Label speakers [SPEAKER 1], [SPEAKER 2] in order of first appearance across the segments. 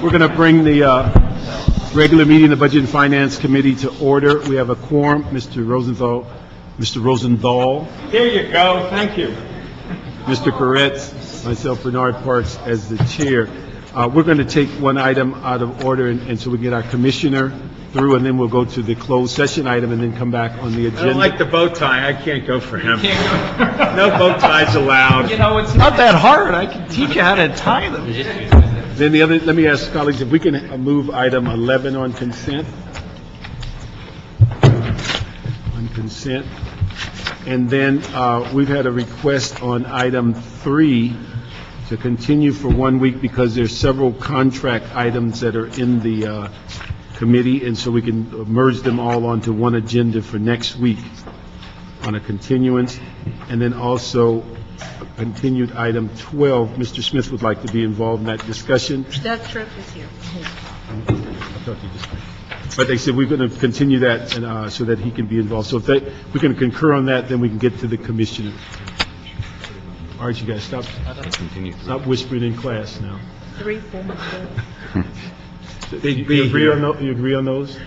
[SPEAKER 1] We're going to bring the regular meeting of the Budget and Finance Committee to order. We have a quorum, Mr. Rosenthal.
[SPEAKER 2] There you go. Thank you.
[SPEAKER 1] Mr. Koretz, myself, Bernard Parks, as the chair. We're going to take one item out of order, and so we get our commissioner through, and then we'll go to the closed session item and then come back on the agenda.
[SPEAKER 2] I don't like the bow tie. I can't go for him. No bow ties allowed.
[SPEAKER 3] You know, it's not that hard. I can teach you how to tie them.
[SPEAKER 1] Then the other, let me ask colleagues if we can move item 11 on consent. On consent. And then we've had a request on item 3 to continue for 1 week because there's several contract items that are in the committee, and so we can merge them all onto one agenda for next week on a continuance. And then also continued item 12. Mr. Smith would like to be involved in that discussion.
[SPEAKER 4] That trip is here.
[SPEAKER 1] But they said we're going to continue that and, so that he can be involved. So if we can concur on that, then we can get to the commissioner. All right, you guys, stop whispering in class now.
[SPEAKER 4] 3, 4, 5.
[SPEAKER 1] You agree on those?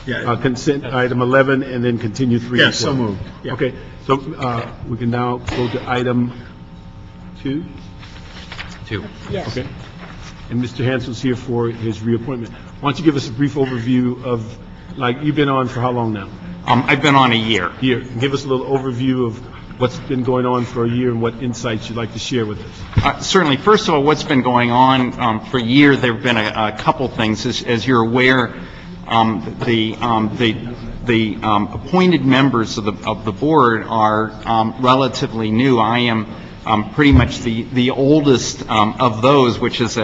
[SPEAKER 2] Yeah.
[SPEAKER 1] Consent item 11 and then continue 3
[SPEAKER 2] Yeah,
[SPEAKER 1] and 12.
[SPEAKER 2] so moved. Yeah.
[SPEAKER 1] Okay, so we can now go to item 2.
[SPEAKER 4] Yes.
[SPEAKER 1] Okay. And Mr. Hansel's here for his reappointment. Why don't you give us a brief overview of, like, you've been on for how long now?
[SPEAKER 3] I've been on a year.
[SPEAKER 1] Give us a little overview of what's been going on for a year and what insights you'd like to share with us.
[SPEAKER 3] Certainly. First of all, what's been going on for a year, there have been a couple things. As you're aware, the appointed members of the board are relatively new. I am pretty much the oldest of those, which is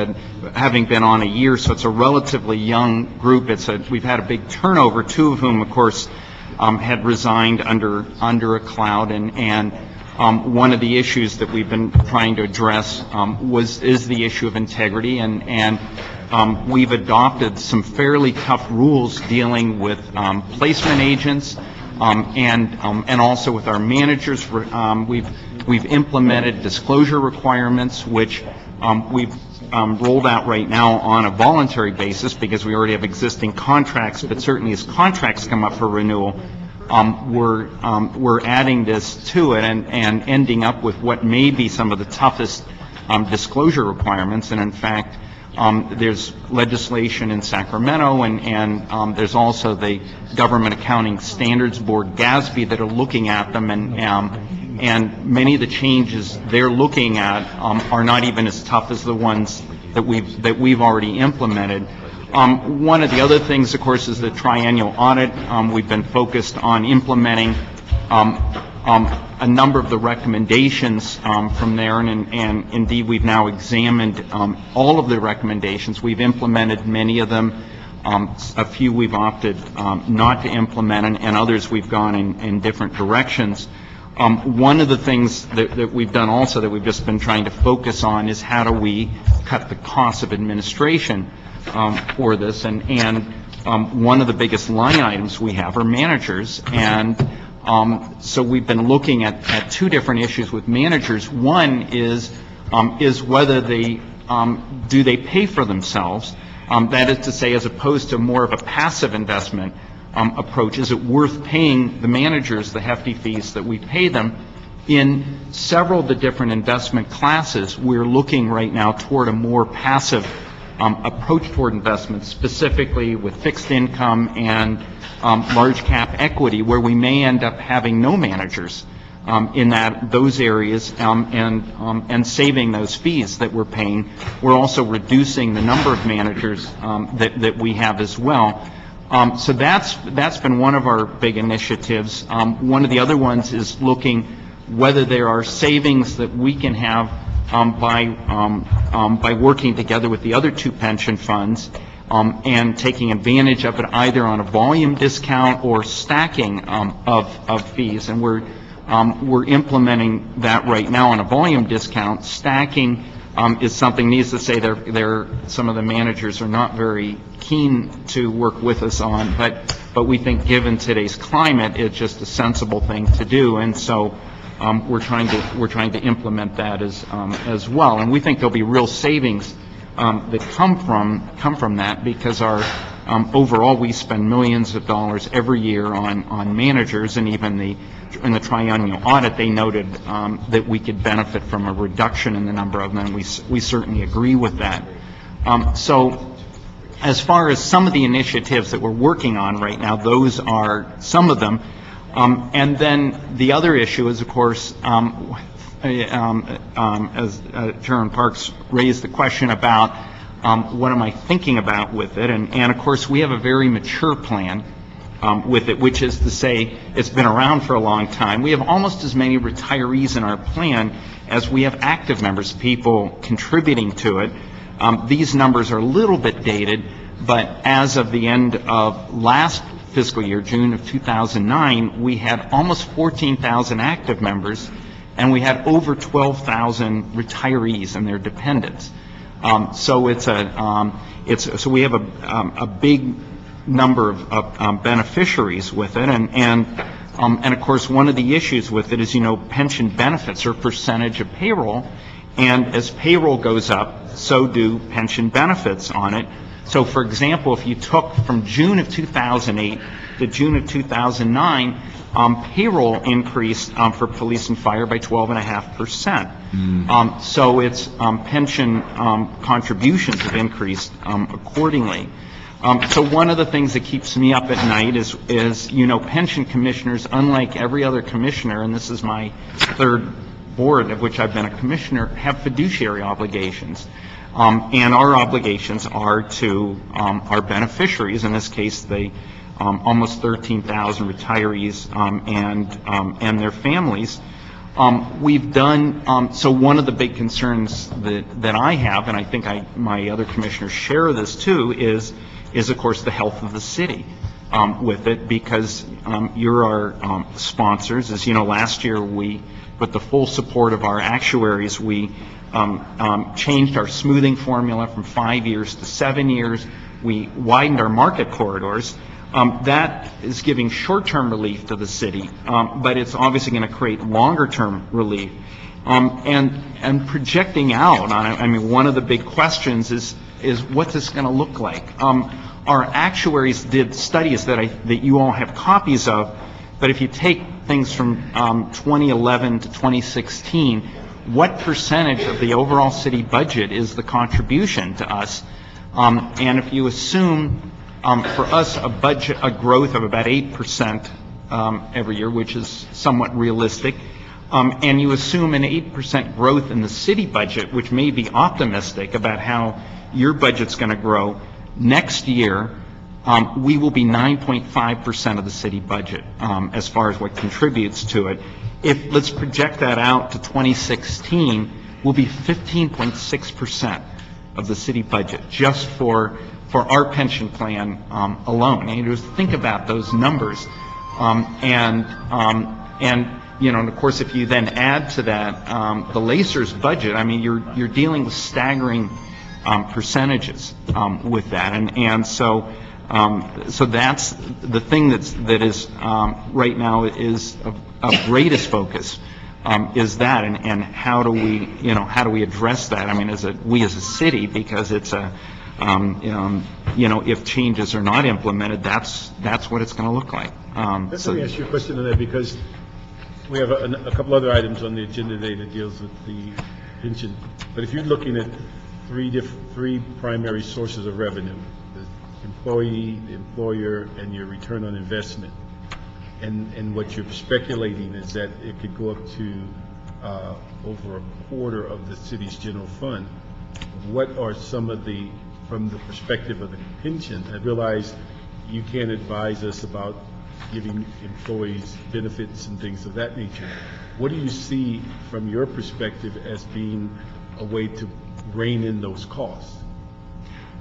[SPEAKER 3] having been on a year, so it's a relatively young group. We've had a big turnover, 2 of whom, of course, had resigned under a cloud, and one of the issues that we've been trying to address is the issue of integrity, and we've adopted some fairly tough rules dealing with placement agents and also with our managers. We've implemented disclosure requirements, which we've rolled out right now on a voluntary basis because we already have existing contracts, but certainly as contracts come up for renewal, we're adding this to it and ending up with what may be some of the toughest disclosure requirements. And in fact, there's legislation in Sacramento and there's also the Government Accounting Standards Board, GASB, that are looking at them, and many of the changes they're looking at are not even as tough as the ones that we've already implemented. One of the other things, of course, is the triennial audit. We've been focused on implementing a number of the recommendations from there, and indeed we've now examined all of the recommendations. We've implemented many of them. A few we've opted not to implement, and others we've gone in different directions. One of the things that we've done also that we've just been trying to focus on is how do we cut the cost of administration for this, and one of the biggest line items we have are managers, and so we've been looking at 2 different issues with managers. One is whether do they pay for themselves, that is to say, as opposed to more of a passive investment approach, is it worth paying the managers the hefty fees that we pay them? In several of the different investment classes, we're looking right now toward a more passive approach toward investments, specifically with fixed income and large cap equity, where we may end up having no managers in those areas and saving those fees that we're paying. We're also reducing the number of managers that we have as well. So that's been one of our big initiatives. One of the other ones is looking whether there are savings that we can have by working together with the other 2 pension funds and taking advantage of it either on a volume discount or stacking of fees. And we're implementing that right now on a volume discount. Stacking is something, needs to say, some of the managers are not very keen to work with us on, but we think given today's climate, it's just a sensible thing to do, and so we're trying to implement that as well, and we think there'll be real savings that come from that, because our overall, we spend millions of dollars every year on managers, and even in the triennial audit, they noted that we could benefit from a reduction in the number of them. We certainly agree with that. So as far as some of the initiatives that we're working on right now, those are some of them. And then the other issue is, of course, as Chairman Parks raised the question about what am I thinking about with it, and of course we have a very mature plan with it, which is to say it's been around for a long time. We have almost as many retirees in our plan as we have active members, people contributing to it. These numbers are a little bit dated, but as of the end of last fiscal year, June of 2009, we had almost 14,000 active members, and we had over 12,000 retirees and their dependents. So so we have a big number of beneficiaries with it, and of course one of the issues with it is, pension benefits are a percentage of payroll, and as payroll goes up, so do pension benefits on it. So for example, if you took from June of 2008 to June of 2009, payroll increased for police and fire by 12.5%. So its pension contributions have increased accordingly. So one of the things that keeps me up at night is pension commissioners, unlike every other commissioner, and this is my third board of which I've been a commissioner, have fiduciary obligations. And our obligations are to our beneficiaries, in this case, the almost 13,000 retirees and their families. We've done, so one of the big concerns that I have, and I think my other commissioners share this too, is of course the health of the city with it, because you're our sponsors. As you know, last year with the full support of our actuaries, we changed our smoothing formula from 5 years to 7 years. We widened our market corridors. That is giving short-term relief to the city, but it's obviously going to create longer-term relief. And projecting out, one of the big questions is what's this going to look like? Our actuaries did studies that you all have copies of, but if you take things from 2011 to 2016, what percentage of the overall city budget is the contribution to us? And if you assume for us a growth of about 8% every year, which is somewhat realistic, and you assume an 8% growth in the city budget, which may be optimistic about how your budget's going to grow, next year we will be 9.5% of the city budget as far as what contributes to it. Let's project that out to 2016, we'll be 15.6% of the city budget just for our pension plan alone. And you just think about those numbers, and of course, if you then add to that the LACER's budget, you're dealing with staggering percentages with that, and so that's the thing that is right now is of greatest focus. Is that, and how do we address that? We as a city, because it's if changes are not implemented, that's what it's going to look like.
[SPEAKER 1] Let me ask you a question on that, because we have a couple other items on the agenda today that deals with the pension. But if you're looking at three primary sources of revenue: the employee, the employer, and your return on investment. And what you're speculating is that it could go up to over a quarter of the city's general fund. What are some of from the perspective of the pension? I realize you can't advise us about giving employees benefits and things of that nature. What do you see from your perspective as being a way to rein in those costs?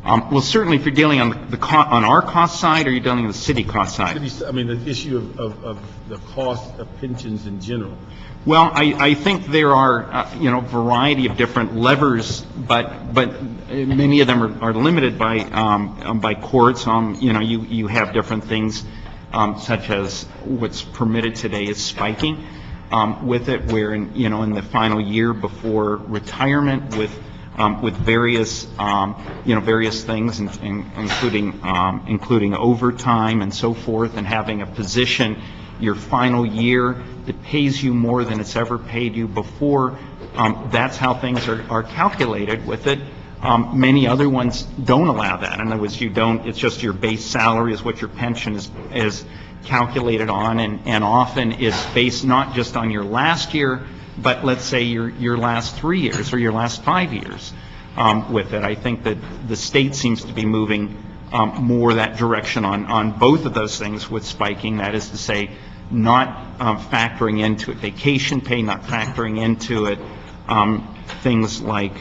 [SPEAKER 3] Well, certainly if you're dealing on our cost side, or you're dealing on the city cost side?
[SPEAKER 1] The issue of the cost of pensions in general.
[SPEAKER 3] Well, I think there are, a variety of different levers, but many of them are limited by courts. You have different things, such as what's permitted today is spiking with it, where in the final year before retirement, with with various, various things, including overtime and so forth, and having a position your final year that pays you more than it's ever paid you before. That's how things are calculated with it. Many other ones don't allow that. In other words, it's just your base salary is what your pension is calculated on, and often it's based not just on your last year, but let's say your last 3 years or your last 5 years with it. I think that the state seems to be moving more that direction on both of those things with spiking, that is to say, not factoring into it vacation pay, not factoring into it things like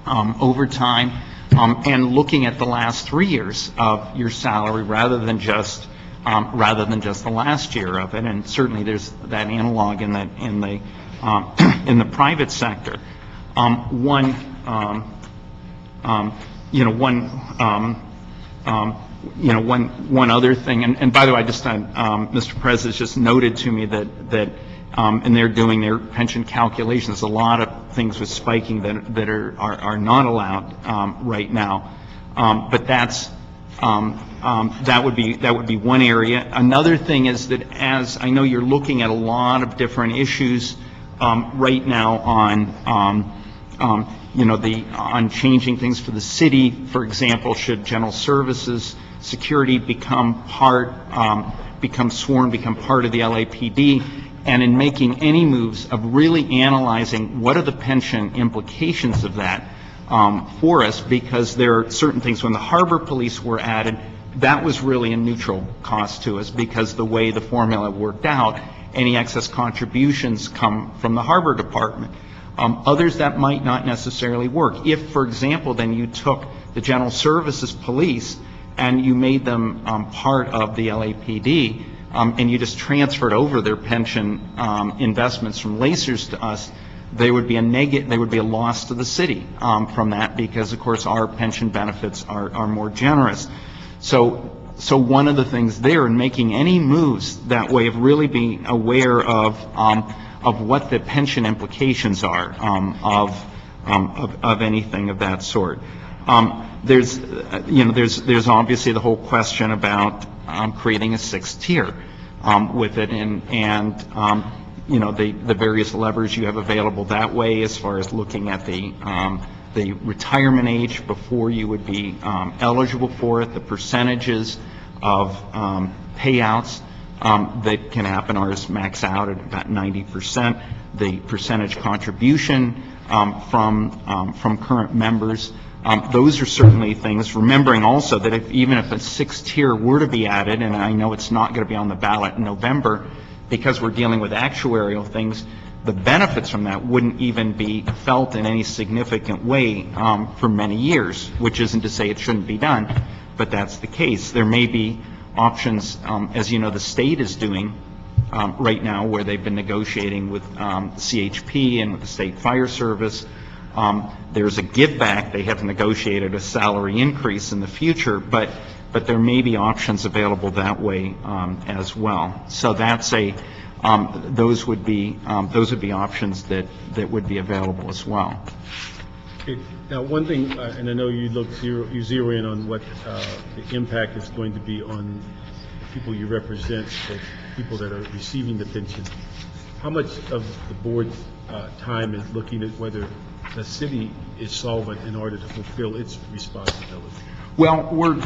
[SPEAKER 3] overtime, and looking at the last 3 years of your salary rather than just the last year of it. And certainly there's that analog in the private sector. One other thing, and by the way, I just Mr. President just noted to me that and they're doing their pension calculations. A lot of things with spiking that are not allowed right now, but that would be one area. Another thing is that, as I know you're looking at a lot of different issues right now on changing things for the city. For example, should general services security become part of the LAPD, and in making any moves of really analyzing what are the pension implications of that for us, because there are certain things. When the harbor police were added, that was really a neutral cost to us, because the way the formula worked out, any excess contributions come from the harbor department. Others, that might not necessarily work. If, for example, then you took the general services police and you made them part of the LAPD, and you just transferred over their pension investments from Lacers to us, there would be a loss to the city from that, because of course our pension benefits are more generous. So one of the things there in making any moves that way, of really being aware of what the pension implications are of anything of that sort. There's obviously the whole question about creating a sixth tier with it, and the various levers you have available that way, as far as looking at the retirement age before you would be eligible for it, the percentages of payouts that can happen. Ours max out at about 90%. The percentage contribution from current members. Those are certainly things, remembering also that even if a sixth tier were to be added, and I know it's not going to be on the ballot in November because we're dealing with actuarial things, the benefits from that wouldn't even be felt in any significant way for many years, which isn't to say it shouldn't be done, but that's the case. There may be options, as you know, the state is doing right now, where they've been negotiating with CHP and with the State Fire Service. There's a give back. They have negotiated a salary increase in the future, but there may be options available that way as well. So that's those would be options that would be available as well.
[SPEAKER 1] Okay. Now, one thing, and I know you zero in on what the impact is going to be on the people you represent, the people that are receiving the pension. How much of the board's time is looking at whether the city is solvent in order to fulfill its responsibility?
[SPEAKER 3] Well, we're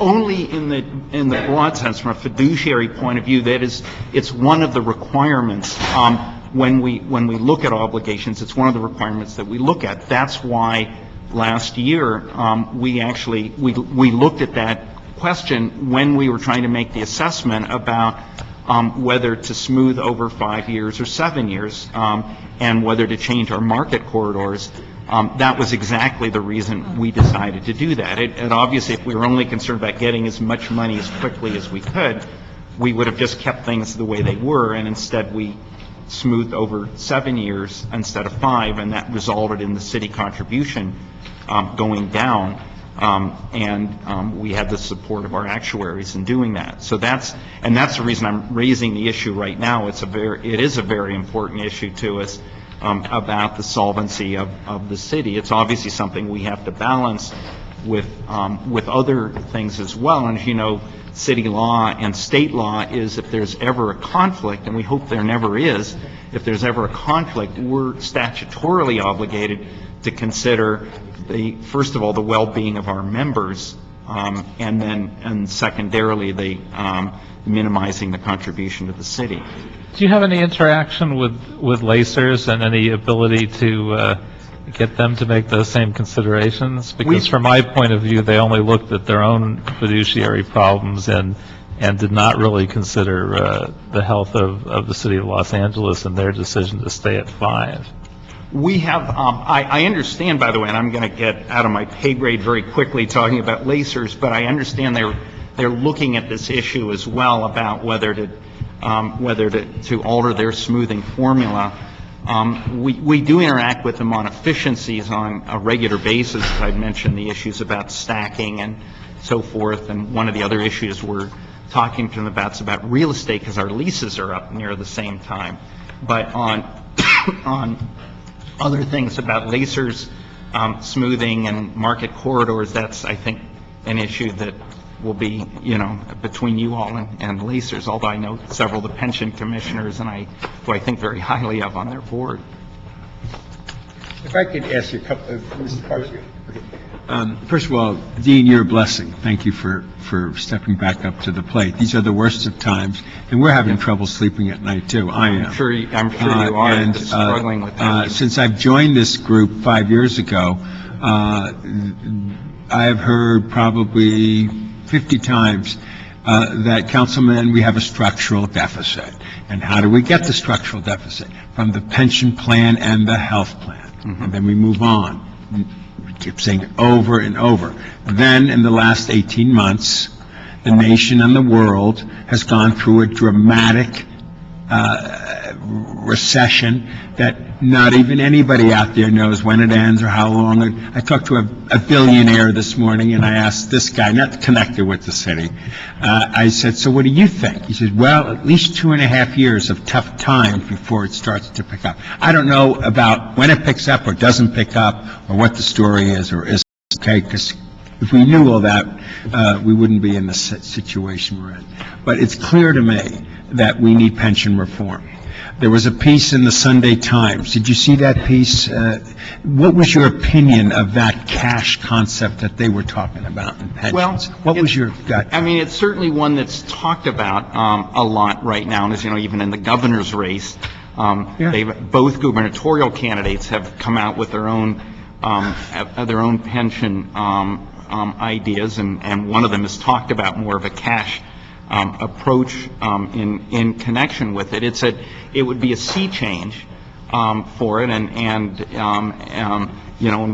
[SPEAKER 3] only in the broad sense, from a fiduciary point of view. That is, it's one of the requirements when we look at obligations. It's one of the requirements that we look at. That's why last year we looked at that question when we were trying to make the assessment about whether to smooth over 5 years or 7 years, and whether to change our market corridors. That was exactly the reason we decided to do that. And obviously, if we were only concerned about getting as much money as quickly as we could, we would have just kept things the way they were, and instead we smoothed over 7 years instead of 5, and that resulted in the city contribution going down. And we had the support of our actuaries in doing that. So that's the reason I'm raising the issue right now. It is a very important issue to us. about the solvency of the city. It's obviously something we have to balance with other things as well. And as you know, city law and state law is if there's ever a conflict, and we hope there never is, if there's ever a conflict, we're statutorily obligated to consider first of all, the well-being of our members, and secondarily, the minimizing the contribution to the city.
[SPEAKER 5] Do you have any interaction with lacers and any ability to get them to make those same considerations? Because from my point of view, they only looked at their own fiduciary problems and did not really consider the health of the city of Los Angeles and their decision to stay at 5.
[SPEAKER 3] We have, I understand, by the way, and I'm going to get out of my pay grade very quickly talking about lacers, but I understand they're looking at this issue as well about whether to alter their smoothing formula. We do interact with them on efficiencies on a regular basis. I'd mentioned the issues about stacking and so forth, and one of the other issues we're talking to them about is about real estate because our leases are up near the same time. But on other things about lacers, smoothing and market corridors, that's, I think, an issue that will be, between you all and lacers, although I know several of the pension commissioners who I think very highly of on their board.
[SPEAKER 2] If I could ask you a couple of, Mr. Parker.
[SPEAKER 6] First of all, Dean, you're a blessing. Thank you for stepping back up to the plate. These are the worst of times, and we're having trouble sleeping at night, too. I am.
[SPEAKER 3] I'm sure you are
[SPEAKER 6] and,
[SPEAKER 3] struggling with that.
[SPEAKER 6] Since I've joined this group 5 years ago, I have heard probably 50 times that, Councilman, we have a structural deficit. And how do we get the structural deficit? From the pension plan and the health plan. Mm-hmm. And then we move on. We keep saying it over and over. Then, in the last 18 months, the nation and the world has gone through a dramatic recession that not even anybody out there knows when it ends or how long. I talked to a billionaire this morning, and I asked this guy, not connected with the city, I said, so what do you think? He said, well, at least 2.5 years of tough times before it starts to pick up. I don't know about when it picks up or doesn't pick up or what the story is or isn't, okay, because if we knew all that, we wouldn't be in the situation we're in. But it's clear to me that we need pension reform. There was a piece in the Sunday Times. Did you see that piece? What was your opinion of that cash concept that they were talking about in pensions?
[SPEAKER 3] Well,
[SPEAKER 6] what was your gut?
[SPEAKER 3] I mean, it's certainly one that's talked about a lot right now. And as you know, even in the governor's race, both gubernatorial candidates have come out with their own pension ideas, and one of them has talked about more of a cash approach in connection with it. It would be a sea change for it, and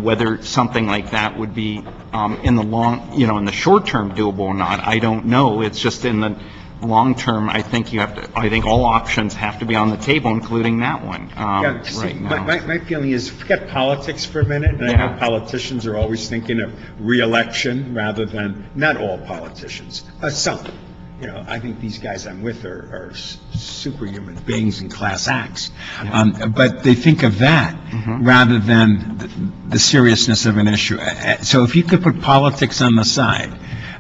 [SPEAKER 3] whether something like that would be in the short term doable or not, I don't know. It's just in the long term, I think all options have to be on the table, including that one right now.
[SPEAKER 2] My feeling is, forget politics for a minute, and I know politicians are always thinking of re-election rather than, not all politicians, some. I think these guys I'm with are superhuman beings and class acts. But they think of that rather than the seriousness of an issue. So if you could put politics on the side,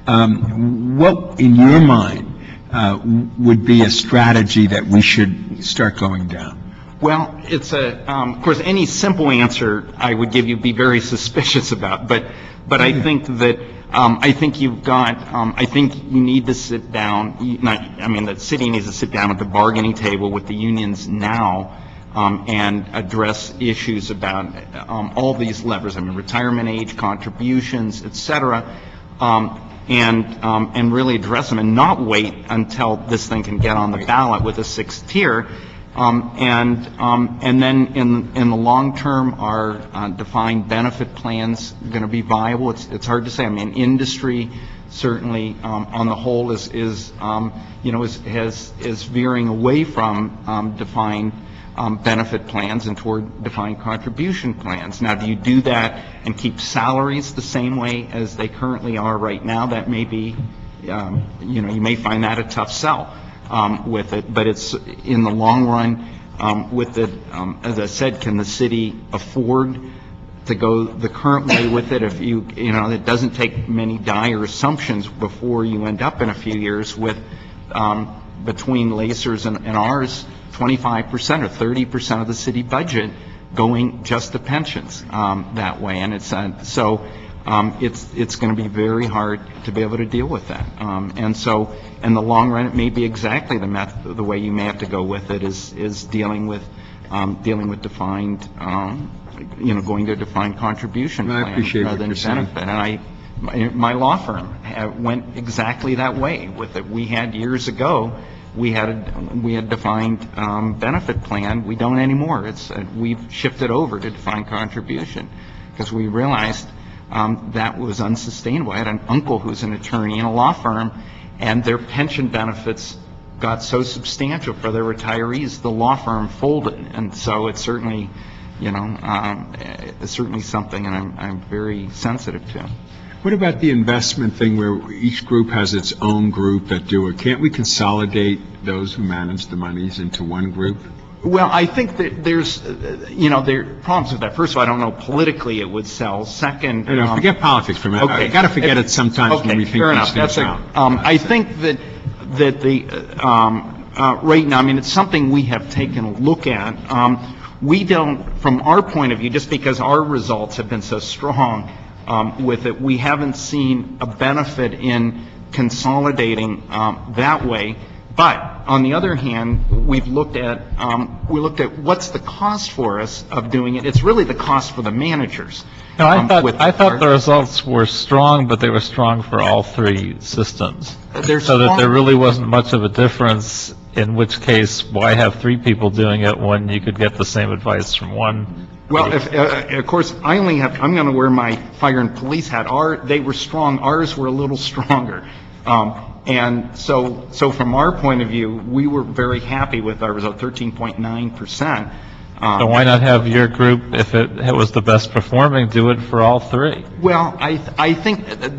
[SPEAKER 2] what, in your mind, would be a strategy that we should start going down?
[SPEAKER 3] Well, it's of course, any simple answer I would give you be very suspicious about, but I think that I think you need to sit down, the city needs to sit down at the bargaining table with the unions now and address issues about all these levers, retirement age, contributions, et cetera, and really address them and not wait until this thing can get on the ballot with a sixth tier. And then in the long term, are defined benefit plans going to be viable? It's hard to say. Industry certainly on the whole is veering away from defined benefit plans and toward defined contribution plans. Now, do you do that and keep salaries the same way as they currently are right now? That may be, you may find that a tough sell with it, but it's in the long run, with the, as I said, can the city afford to go the current way with it? If it doesn't take many dire assumptions before you end up in a few years with, between Lacers and ours, 25% or 30% of the city budget going just to pensions that way. And it's it's going to be very hard to be able to deal with that. And so in the long run, it may be exactly the way you may have to go with it is dealing with defined, going to a defined contribution plan
[SPEAKER 6] I appreciate
[SPEAKER 3] rather
[SPEAKER 6] what
[SPEAKER 3] than
[SPEAKER 6] you're saying.
[SPEAKER 3] benefit. And my law firm went exactly that way with it. We had years ago, we had a defined benefit plan. We don't anymore. We've shifted over to defined contribution because we realized that was unsustainable. I had an uncle who's an attorney in a law firm, and their pension benefits got so substantial for their retirees, the law firm folded. And so it's certainly, it's certainly something, and I'm very sensitive to.
[SPEAKER 6] What about the investment thing where each group has its own group that do it? Can't we consolidate those who manage the monies into one group?
[SPEAKER 3] Well, I think that there's, there are problems with that. First of all, I don't know politically it would sell. Second,
[SPEAKER 6] forget politics for a minute.
[SPEAKER 3] Okay.
[SPEAKER 6] I got to forget it sometimes when we think
[SPEAKER 3] fair
[SPEAKER 6] these
[SPEAKER 3] enough.
[SPEAKER 6] things out.
[SPEAKER 3] I think that the right now, it's something we have taken a look at. We don't, from our point of view, just because our results have been so strong with it, we haven't seen a benefit in consolidating that way. But on the other hand, we looked at what's the cost for us of doing it. It's really the cost for the managers.
[SPEAKER 5] No, I thought the results were strong, but they were strong for all three systems. So that there really wasn't much of a difference, in which case, why have three people doing it when you could get the same advice from one?
[SPEAKER 3] Well, of course, I'm going to wear my fire and police hat. They were strong. Ours were a little stronger. And so from our point of view, we were very happy with our result, 13.9%.
[SPEAKER 5] So why not have your group, if it was the best performing, do it for all three?
[SPEAKER 3] Well, I think that,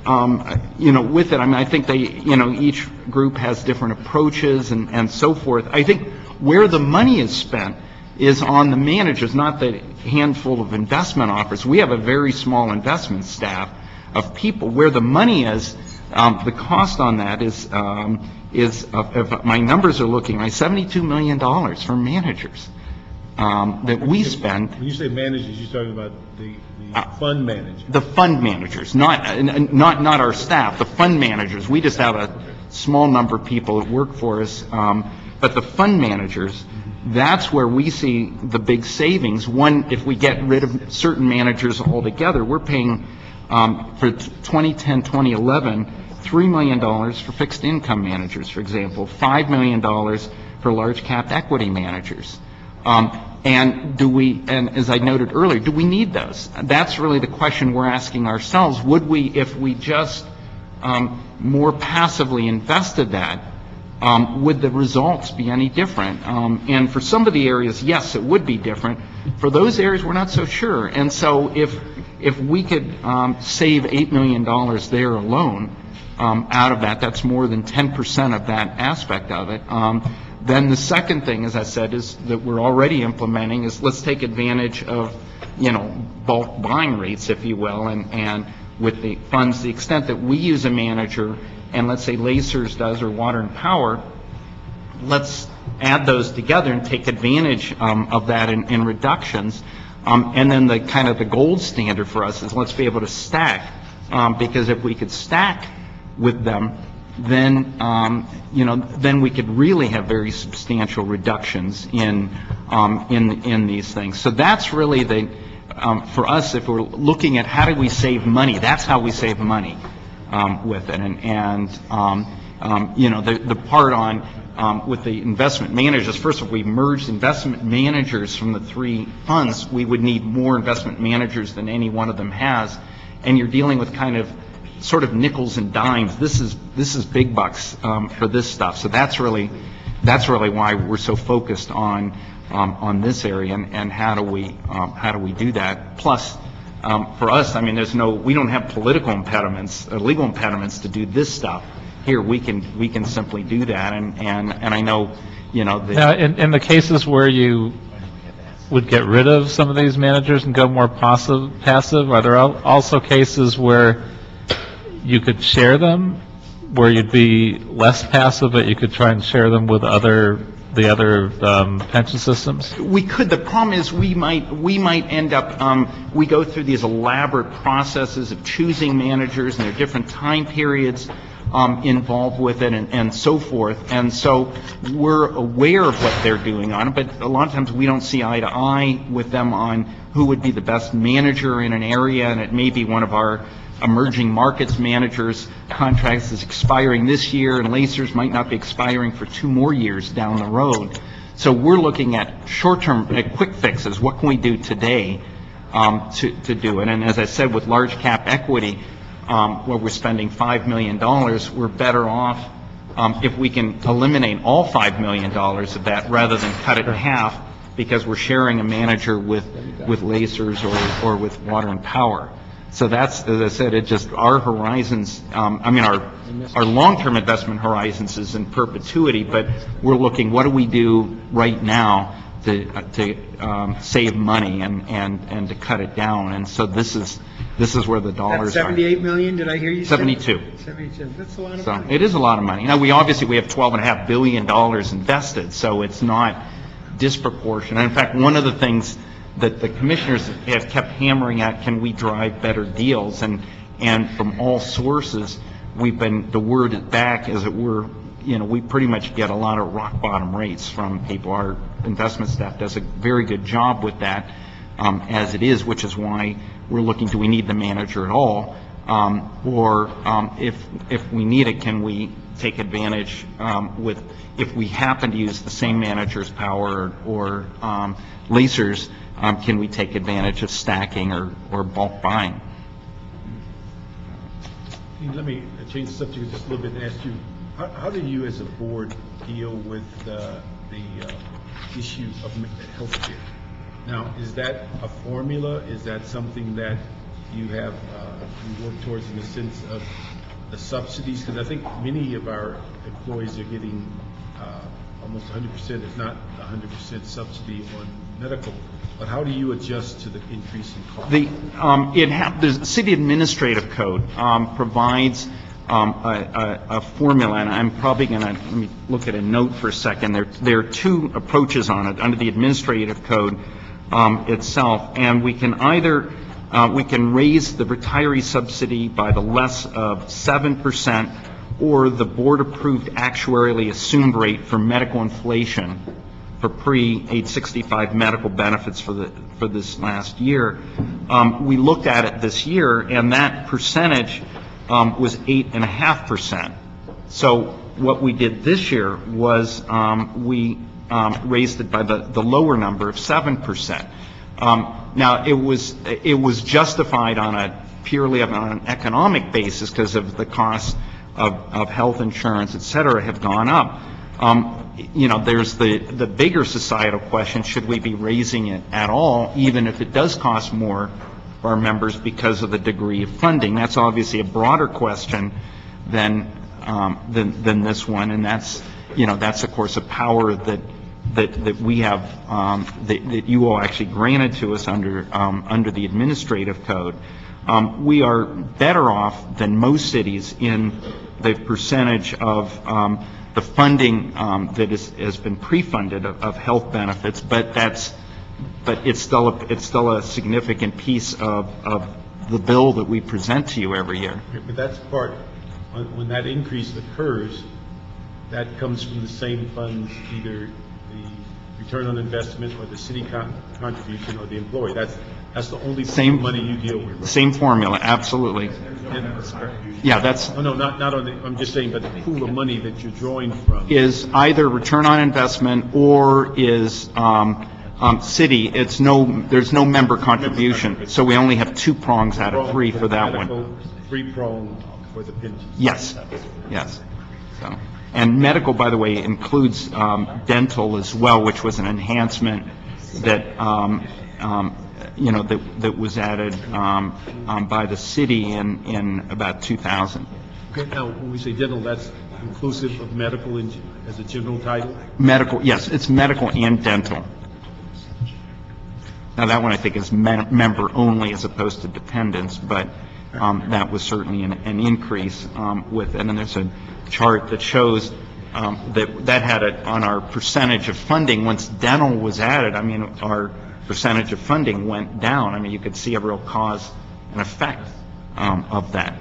[SPEAKER 3] with it, I think each group has different approaches and so forth. I think where the money is spent is on the managers, not the handful of investment offers. We have a very small investment staff of people. Where the money is, the cost on that is if my numbers are looking right, $72 million for managers that we spend.
[SPEAKER 1] When you say managers, you're talking about the fund managers.
[SPEAKER 3] The fund managers, not our staff, the fund managers. We just have a small number of people that work for us, but the fund managers, that's where we see the big savings. One, if we get rid of certain managers altogether, we're paying for 2010, 2011, $3 million for fixed income managers, for example, $5 million for large cap equity managers. And as I noted earlier, do we need those? That's really the question we're asking ourselves. Would we, if we just more passively invested that, would the results be any different? And for some of the areas, yes, it would be different. For those areas, we're not so sure. And so if we could save $8 million there alone out of that, that's more than 10% of that aspect of it. Then the second thing, as I said, is that we're already implementing is let's take advantage of, bulk buying rates, if you will, and with the funds, the extent that we use a manager, and let's say Lacers does or Water and Power, let's add those together and take advantage of that in reductions. And then the kind of the gold standard for us is let's be able to stack, because if we could stack with them, then then we could really have very substantial reductions in these things. So that's really for us, if we're looking at how do we save money, that's how we save money with it. And the part on with the investment managers, first of all, we merged investment managers from the three funds. We would need more investment managers than any one of them has, and you're dealing with kind of sort of nickels and dimes. This is big bucks for this stuff. So that's really why we're so focused on this area and how do we do that. Plus, for us, we don't have political impediments or legal impediments to do this stuff. Here we can simply do that, and I know
[SPEAKER 5] Now, in the cases where you would get rid of some of these managers and go more passive, are there also cases where you could share them, where you'd be less passive, but you could try and share them with the other pension systems?
[SPEAKER 3] We could. The problem is we might end up, we go through these elaborate processes of choosing managers, and there are different time periods involved with it and so forth. And so we're aware of what they're doing on it, but a lot of times we don't see eye to eye with them on who would be the best manager in an area, and it may be one of our emerging markets managers' contracts is expiring this year, and Lacers might not be expiring for 2 more years down the road. So we're looking at short-term, quick fixes. What can we do today to do it? And as I said, with large cap equity, where we're spending $5 million, we're better off if we can eliminate all $5 million of that rather than cut it in half, because we're sharing a manager with Lacers or with Water and Power. So that's, as I said, it just, our horizons, our long-term investment horizons is in perpetuity, but we're looking, what do we do right now to save money and to cut it down? And so this is where the dollars
[SPEAKER 2] That's
[SPEAKER 3] are.
[SPEAKER 2] 78 million, did I hear you say?
[SPEAKER 3] 72.
[SPEAKER 2] 72, that's a lot of
[SPEAKER 3] So
[SPEAKER 2] money.
[SPEAKER 3] it is a lot of money. Now, we have $12.5 billion invested, so it's not disproportionate. In fact, one of the things that the commissioners have kept hammering at, can we drive better deals? And from all sources, the word is back, as it were, we pretty much get a lot of rock bottom rates from people. Our investment staff does a very good job with that as it is, which is why we're looking, do we need the manager at all? Or if we need it, can we take advantage if we happen to use the same manager's power or Lacers, can we take advantage of stacking or bulk buying?
[SPEAKER 1] Let me change the subject just a little bit and ask you, how do you as a board deal with the issue of health care? Now, is that a formula? Is that something that you have, you work towards in the sense of the subsidies? Because I think many of our employees are getting almost 100%, if not 100% subsidy on medical. But how do you adjust to the increase in cost?
[SPEAKER 3] The city administrative code provides a formula, and I'm probably going to, let me look at a note for a second. There are 2 approaches on it under the administrative code itself, and we can either we can raise the retiree subsidy by the less of 7%, or the board-approved actuarially assumed rate for medical inflation for pre-age 65 medical benefits for this last year. We looked at it this year, and that percentage was 8.5%. So what we did this year was we raised it by the lower number of 7%. Now, it was justified purely on an economic basis because of the costs of health insurance, et cetera, have gone up. There's the bigger societal question, should we be raising it at all, even if it does cost more for our members because of the degree of funding? That's obviously a broader question than this one, and that's of course a power that we have, that you all actually granted to us under the administrative code. We are better off than most cities in the percentage of the funding that has been pre-funded of health benefits, but it's still a significant piece of the bill that we present to you every year.
[SPEAKER 1] But that's part, when that increase occurs, that comes from the same funds, either the return on investment or the city contribution or the employee. That's the only
[SPEAKER 3] Same
[SPEAKER 1] money you deal with. Right?
[SPEAKER 3] Same formula, absolutely. Yeah, that's
[SPEAKER 1] Oh, no, not on the, I'm just saying, but the pool of money that you're drawing from.
[SPEAKER 3] is either return on investment or is city. There's no member contribution, so we only have 2 prongs out of 3 for that one.
[SPEAKER 1] 3 prong for the pensions.
[SPEAKER 3] Yes. So, and medical, by the way, includes dental as well, which was an enhancement that that was added by the city in about 2000.
[SPEAKER 1] Okay, now, when we say dental, that's inclusive of medical as a general title?
[SPEAKER 3] Medical, yes, it's medical and dental. Now, that one I think is member only as opposed to dependents, but that was certainly an increase with it. And then there's a chart that shows that had it on our percentage of funding. Once dental was added, I mean, our percentage of funding went down. I mean, you could see a real cause and effect of that.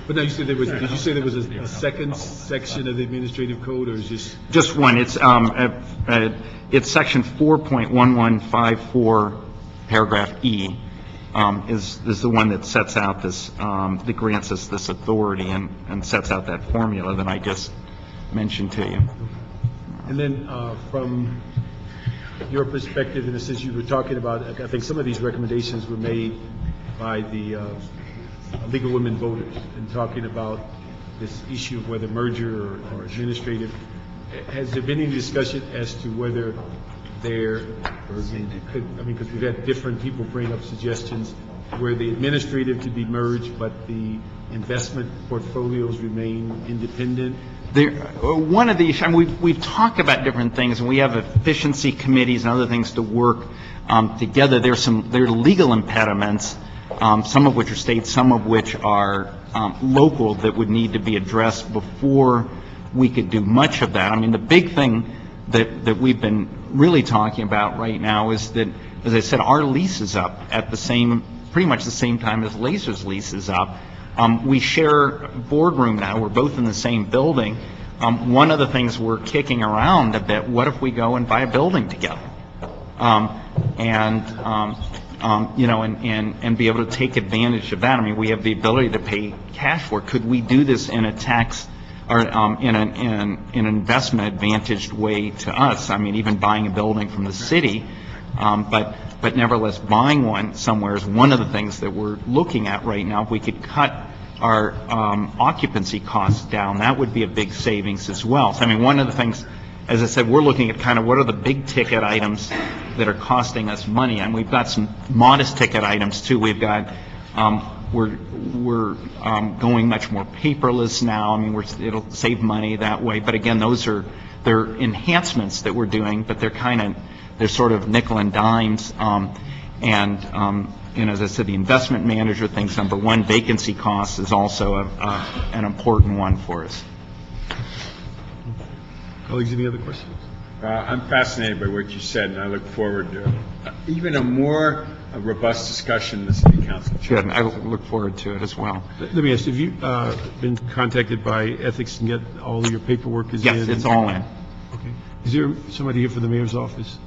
[SPEAKER 1] But now you said did you say there was a second section of the administrative code, or is this?
[SPEAKER 3] Just one. It's section 4.1154, paragraph E, is the one that sets out this, that grants us this authority and sets out that formula that I just mentioned to you.
[SPEAKER 1] And then from your perspective, in a sense, you were talking about, I think some of these recommendations were made by the League of Women Voters, and talking about this issue of whether merger or administrative. Has there been any discussion as to whether there could, I mean, because we've had different people bring up suggestions where the administrative could be merged, but the investment portfolios remain independent?
[SPEAKER 3] One of the issues, I mean, we've talked about different things, and we have efficiency committees and other things to work together. There are legal impediments, some of which are state, some of which are local, that would need to be addressed before we could do much of that. I mean, the big thing that we've been really talking about right now is that, as I said, our lease is up at pretty much the same time as Lacer's lease is up. We share a boardroom now. We're both in the same building. One of the things we're kicking around a bit, what if we go and buy a building together? You know, and be able to take advantage of that. I mean, we have the ability to pay cash for it. Could we do this in a tax or in an investment advantaged way to us? I mean, even buying a building from the city, but nevertheless buying one somewhere is one of the things that we're looking at right now. If we could cut our occupancy costs down, that would be a big savings as well. So, I mean, one of the things, as I said, we're looking at kind of what are the big ticket items that are costing us money, and we've got some modest ticket items too. We've got we're going much more paperless now. I mean, it'll save money that way. But again, they're enhancements that we're doing, but they're sort of nickel and dimes. And as I said, the investment manager thinks number one, vacancy costs is also an important one for us.
[SPEAKER 1] Colleagues, any other questions?
[SPEAKER 2] I'm fascinated by what you said, and I look forward to even a more robust discussion in the City Council.
[SPEAKER 3] Good. I look forward to it as well.
[SPEAKER 1] Let me ask, have you been contacted by Ethics and get all of your paperwork is in?
[SPEAKER 3] Yes, it's all in.
[SPEAKER 1] Okay. Is there somebody here from the mayor's office?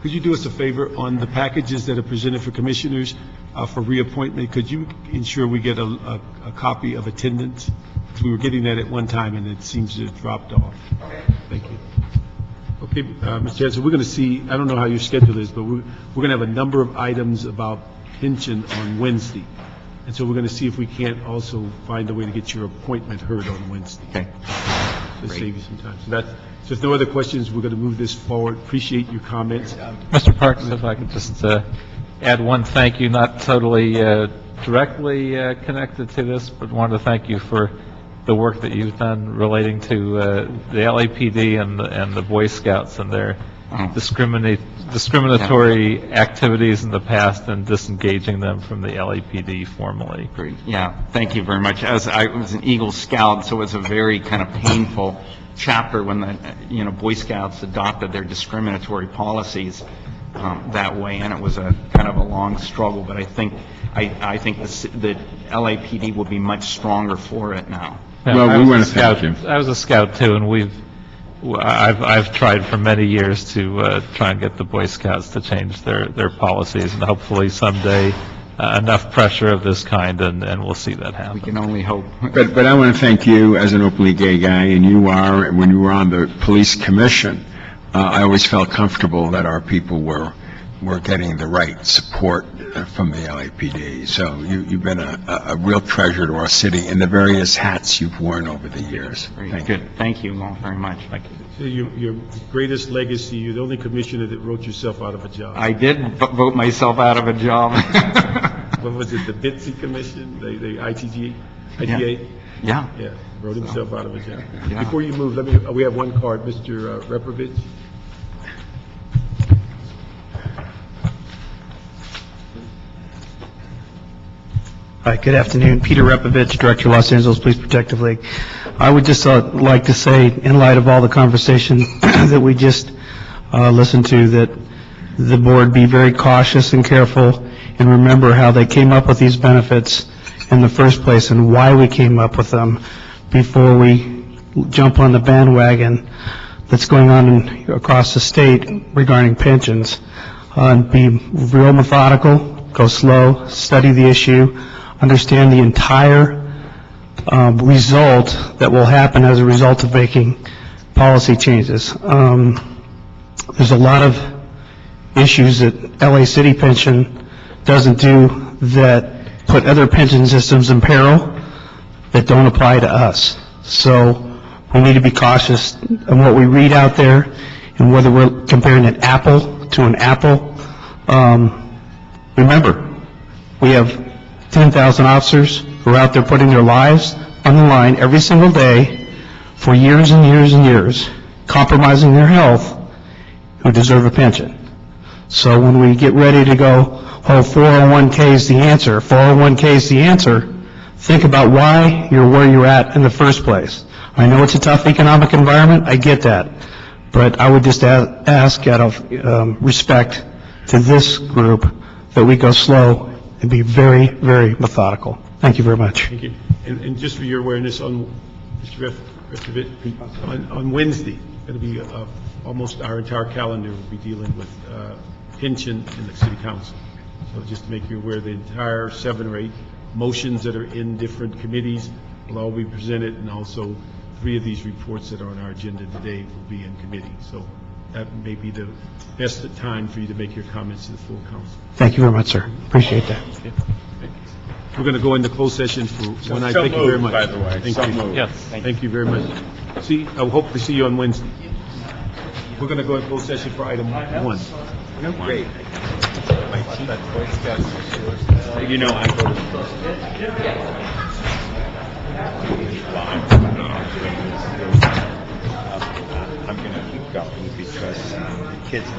[SPEAKER 1] Could you do us a favor on the packages that are presented for commissioners for reappointment? Could you ensure we get a copy of attendance? Because we were getting that at one time and it seems to have dropped off. Okay. Thank you. Okay, Mr. Chancellor, we're going to see, I don't know how your schedule is, but we're going to have a number of items about pension on Wednesday. And so we're going to see if we can't also find a way to get your appointment heard on Wednesday.
[SPEAKER 3] Okay.
[SPEAKER 1] To save you some time. So if no other questions, we're going to move this forward. Appreciate your comments.
[SPEAKER 5] Mr. Parks, if I could just add one thank you, not totally directly connected to this, but wanted to thank you for the work that you've done relating to the LAPD and the Boy Scouts and their discriminatory activities in the past and disengaging them from the LAPD formally.
[SPEAKER 3] Great. Yeah, thank you very much. As I was an Eagle Scout, so it was a very kind of painful chapter when the Boy Scouts adopted their discriminatory policies that way, and it was a kind of a long struggle. But I think the LAPD will be much stronger for it now.
[SPEAKER 5] Yeah,
[SPEAKER 6] well, we want to thank you.
[SPEAKER 5] I was a scout too, and I've tried for many years to try and get the Boy Scouts to change their policies, and hopefully someday enough pressure of this kind, and we'll see that happen.
[SPEAKER 3] We can only hope.
[SPEAKER 6] But I want to thank you as an openly gay guy, and when you were on the police commission, I always felt comfortable that our people were getting the right support from the LAPD. So you've been a real treasure to our city in the various hats you've worn over the years.
[SPEAKER 3] Very good. Thank you all very much. Thank you.
[SPEAKER 1] So your greatest legacy, you're the only commissioner that wrote yourself out of a job.
[SPEAKER 3] I did vote myself out of a job.
[SPEAKER 1] What was it, the Bitsy Commission, the ITA?
[SPEAKER 3] Yeah. Yeah.
[SPEAKER 1] Yeah, wrote himself out of a job.
[SPEAKER 3] Yeah.
[SPEAKER 1] Before you move, we have one card, Mr. Repovich.
[SPEAKER 7] Hi, good afternoon. Peter Repovich, Director, Los Angeles Police Protective League. I would just like to say, in light of all the conversation that we just listened to, that the board be very cautious and careful and remember how they came up with these benefits in the first place and why we came up with them before we jump on the bandwagon that's going on across the state regarding pensions. And be real methodical, go slow, study the issue, understand the entire result that will happen as a result of making policy changes. There's a lot of issues that LA City Pension doesn't do that put other pension systems in peril that don't apply to us. So we need to be cautious on what we read out there and whether we're comparing an apple to an apple. Remember, we have 10,000 officers who are out there putting their lives on the line every single day for years and years and years, compromising their health, who deserve a pension. So when we get ready to go, oh, 401k is the answer, 401k is the answer, think about why you're where you're at in the first place. I know it's a tough economic environment, I get that, but I would just ask out of respect to this group that we go slow and be very, very methodical. Thank you very much.
[SPEAKER 1] Thank you. And just for your awareness, on Mr. Refovich, on Wednesday, it'll be almost our entire calendar will be dealing with pension in the city council. So just to make you aware, the entire 7 or 8 motions that are in different committees will all be presented, and also 3 of these reports that are on our agenda today will be in committee. So that may be the best time for you to make your comments to the full council.
[SPEAKER 7] Thank you very much, sir. Appreciate that.
[SPEAKER 1] Okay. We're going to go into closed session for one night. Thank you very much.
[SPEAKER 2] By the way,
[SPEAKER 1] Thank
[SPEAKER 2] so
[SPEAKER 1] you.
[SPEAKER 2] moved.
[SPEAKER 5] Yes.
[SPEAKER 1] Thank you very much. I'll hopefully see you on Wednesday. We're going to go into closed session for item 1.
[SPEAKER 2] Great. You know, I go to the I'm going to keep going because the kids.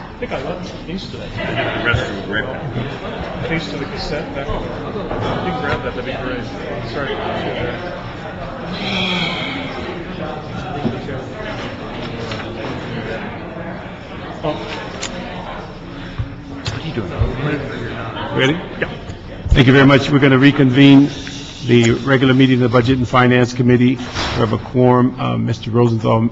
[SPEAKER 8] I think I left a piece to that. The rest of the piece to the cassette back there. You can grab that, that'd be great. Sorry. What are you doing?
[SPEAKER 1] Ready? Yeah. Thank you very much. We're going to reconvene the regular meeting of the Budget and Finance Committee. We have a quorum, Mr. Rosenthal,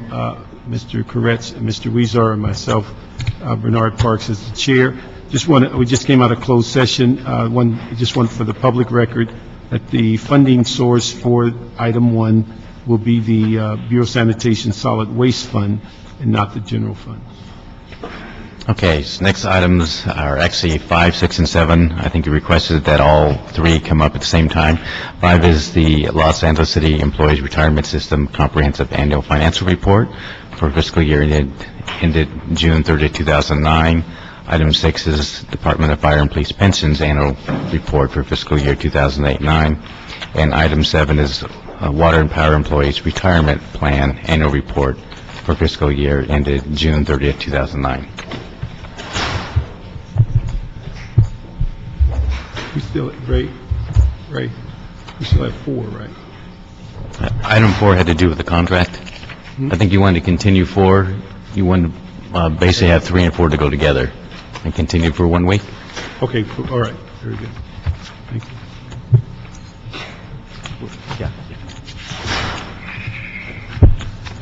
[SPEAKER 1] Mr. Koretz, and Mr. Weezer, and myself, Bernard Parks as the chair. We just came out of closed session. Just one for the public record, that the funding source for item 1 will be the Bureau of Sanitation Solid Waste Fund and not the general fund.
[SPEAKER 9] Okay, so next items are actually 5, 6, and 7. I think you requested that all 3 come up at the same time. 5 is the Los Angeles City Employees Retirement System Comprehensive Annual Financial Report for fiscal year ended June 30, 2009. Item 6 is Department of Fire and Police Pensions Annual Report for fiscal year 2008-9. And item 7 is Water and Power Employees Retirement Plan Annual Report for fiscal year ended June 30, 2009.
[SPEAKER 1] We still, Ray, we still have 4, right?
[SPEAKER 9] Item 4 had to do with the contract. I think you wanted to continue 4. You wanted to basically have 3 and 4 to go together. and continue for 1 week.
[SPEAKER 1] Okay, all right, very good. Thank you.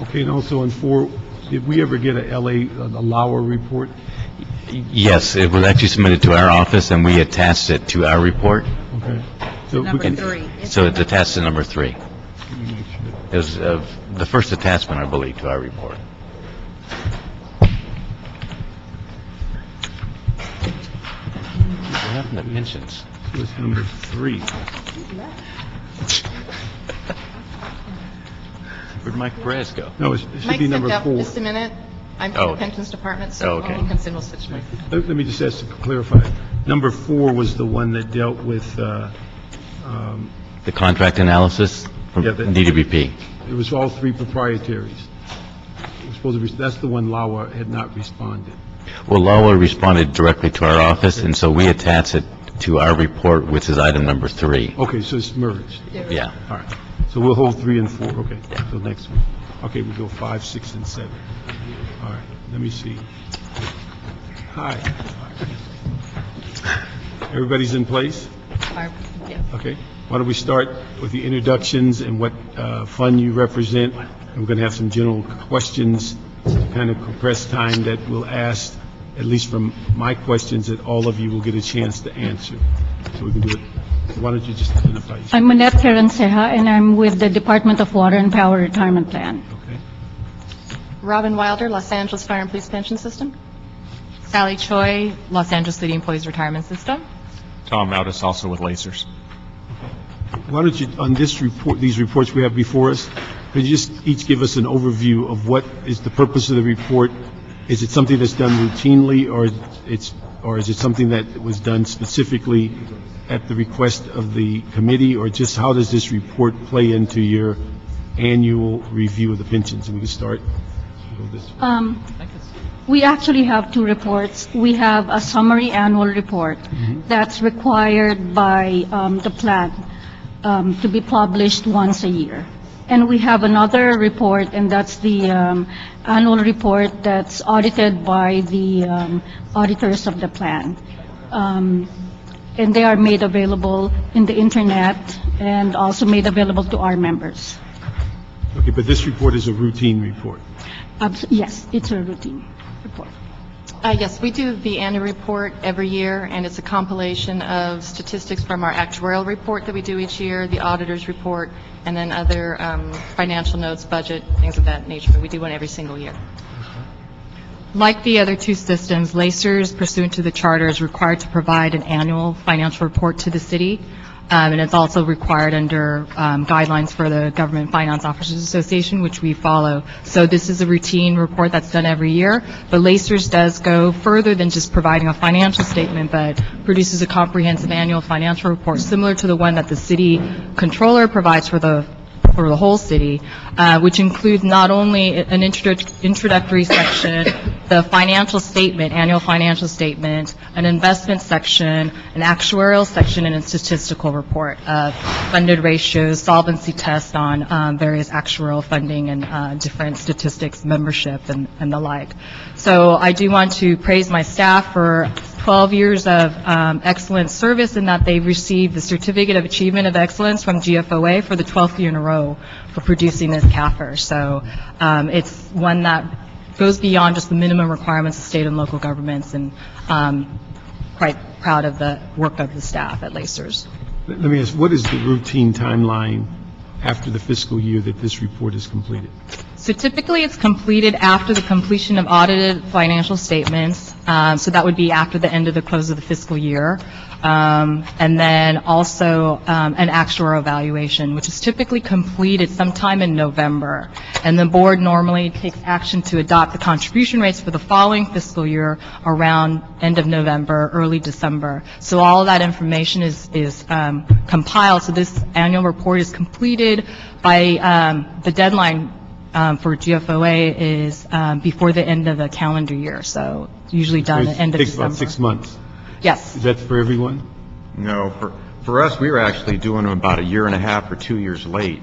[SPEAKER 1] Okay, and also on 4, did we ever get a Lauer report?
[SPEAKER 9] Yes, it was actually submitted to our office, and we attached it to our report.
[SPEAKER 1] Okay. So we
[SPEAKER 4] Number
[SPEAKER 1] can-
[SPEAKER 4] 3.
[SPEAKER 9] So it's attached to number 3. It was the first attachment, I believe, to our report. What happened to pensions?
[SPEAKER 1] It was number 3.
[SPEAKER 9] Where'd Mike Perez go?
[SPEAKER 1] No, it should
[SPEAKER 10] Mike
[SPEAKER 1] be
[SPEAKER 10] stepped
[SPEAKER 1] number
[SPEAKER 10] out
[SPEAKER 1] 4.
[SPEAKER 10] just a minute. I'm
[SPEAKER 9] Oh.
[SPEAKER 10] from the pensions department,
[SPEAKER 9] Oh,
[SPEAKER 10] so
[SPEAKER 9] okay.
[SPEAKER 10] only Pinson will switch places.
[SPEAKER 1] Let me just ask to clarify. Number 4 was the one that dealt with,
[SPEAKER 9] The contract analysis from
[SPEAKER 1] Yeah, the-
[SPEAKER 9] DWP.
[SPEAKER 1] it was all 3 proprietaries. It was supposed to be, that's the one Lauer had not responded.
[SPEAKER 9] Well, Lowell responded directly to our office, and so we attached it to our report, which is item number 3.
[SPEAKER 1] Okay, so it's merged.
[SPEAKER 9] Yeah.
[SPEAKER 1] All right. So we'll hold 3 and 4, okay. So next one. Okay, we'll go 5, 6, and 7. All right, let me see. Hi. Everybody's in place? Okay. Why don't we start with the introductions and what fund you represent? And we're going to have some general questions, kind of compressed time that we'll ask, at least from my questions, that all of you will get a chance to answer. So we can do it. Why don't you just identify yourself?
[SPEAKER 11] I'm Manette Caranceja, and I'm with the Department of Water and Power Retirement Plan.
[SPEAKER 1] Okay.
[SPEAKER 10] Robin Wilder, Los Angeles Fire and Police Pension System.
[SPEAKER 12] Sally Choi, Los Angeles City Employees Retirement System.
[SPEAKER 8] Tom Oudis, also with Lacers.
[SPEAKER 1] Why don't you, on this report, these reports we have before us, could you just each give us an overview of what is the purpose of the report? Is it something that's done routinely, or is it something that was done specifically at the request of the committee, or just how does this report play into your annual review of the pensions? And we can start. Go this way.
[SPEAKER 11] We actually have 2 reports. We have a summary annual report that's required by the plan to be published once a year. And we have another report, and that's the annual report that's audited by the auditors of the plan. And they are made available in the internet and also made available to our members.
[SPEAKER 1] Okay, but this report is a routine report.
[SPEAKER 11] Yes, it's a routine report.
[SPEAKER 10] Yes, we do the annual report every year, and it's a compilation of statistics from our actuarial report that we do each year, the auditor's report, and then other financial notes, budget, things of that nature. But we do one every single year.
[SPEAKER 12] Like the other 2 systems, Lacers, pursuant to the charter, is required to provide an annual financial report to the city, and it's also required under guidelines for the Government Finance Officers Association, which we follow. So this is a routine report that's done every year, but Lacers does go further than just providing a financial statement, but produces a comprehensive annual financial report similar to the one that the city controller provides for the whole city, which includes not only an introductory section, the financial statement, annual financial statement, an investment section, an actuarial section, and a statistical report of funded ratios, solvency tests on various actuarial funding and different statistics, membership, and the like. So I do want to praise my staff for 12 years of excellent service in that they've received the Certificate of Achievement of Excellence from GFOA for the 12th year in a row for producing this CAFR. So it's one that goes beyond just the minimum requirements of state and local governments, and quite proud of the work of the staff at Lacers.
[SPEAKER 1] Let me ask, what is the routine timeline after the fiscal year that this report is completed?
[SPEAKER 12] So typically, it's completed after the completion of audited financial statements. So that would be after the end of the close of the fiscal year. And then also an actuarial evaluation, which is typically completed sometime in November. And the board normally takes action to adopt the contribution rates for the following fiscal year around end of November, early December. So all of that information is compiled. So this annual report is completed by the deadline for GFOA is before the end of the calendar year, so it's usually done at the end of December.
[SPEAKER 1] It takes about 6 months.
[SPEAKER 12] Yes.
[SPEAKER 1] Is that for everyone?
[SPEAKER 3] No, for us, we were actually doing them about 1.5 years or 2 years late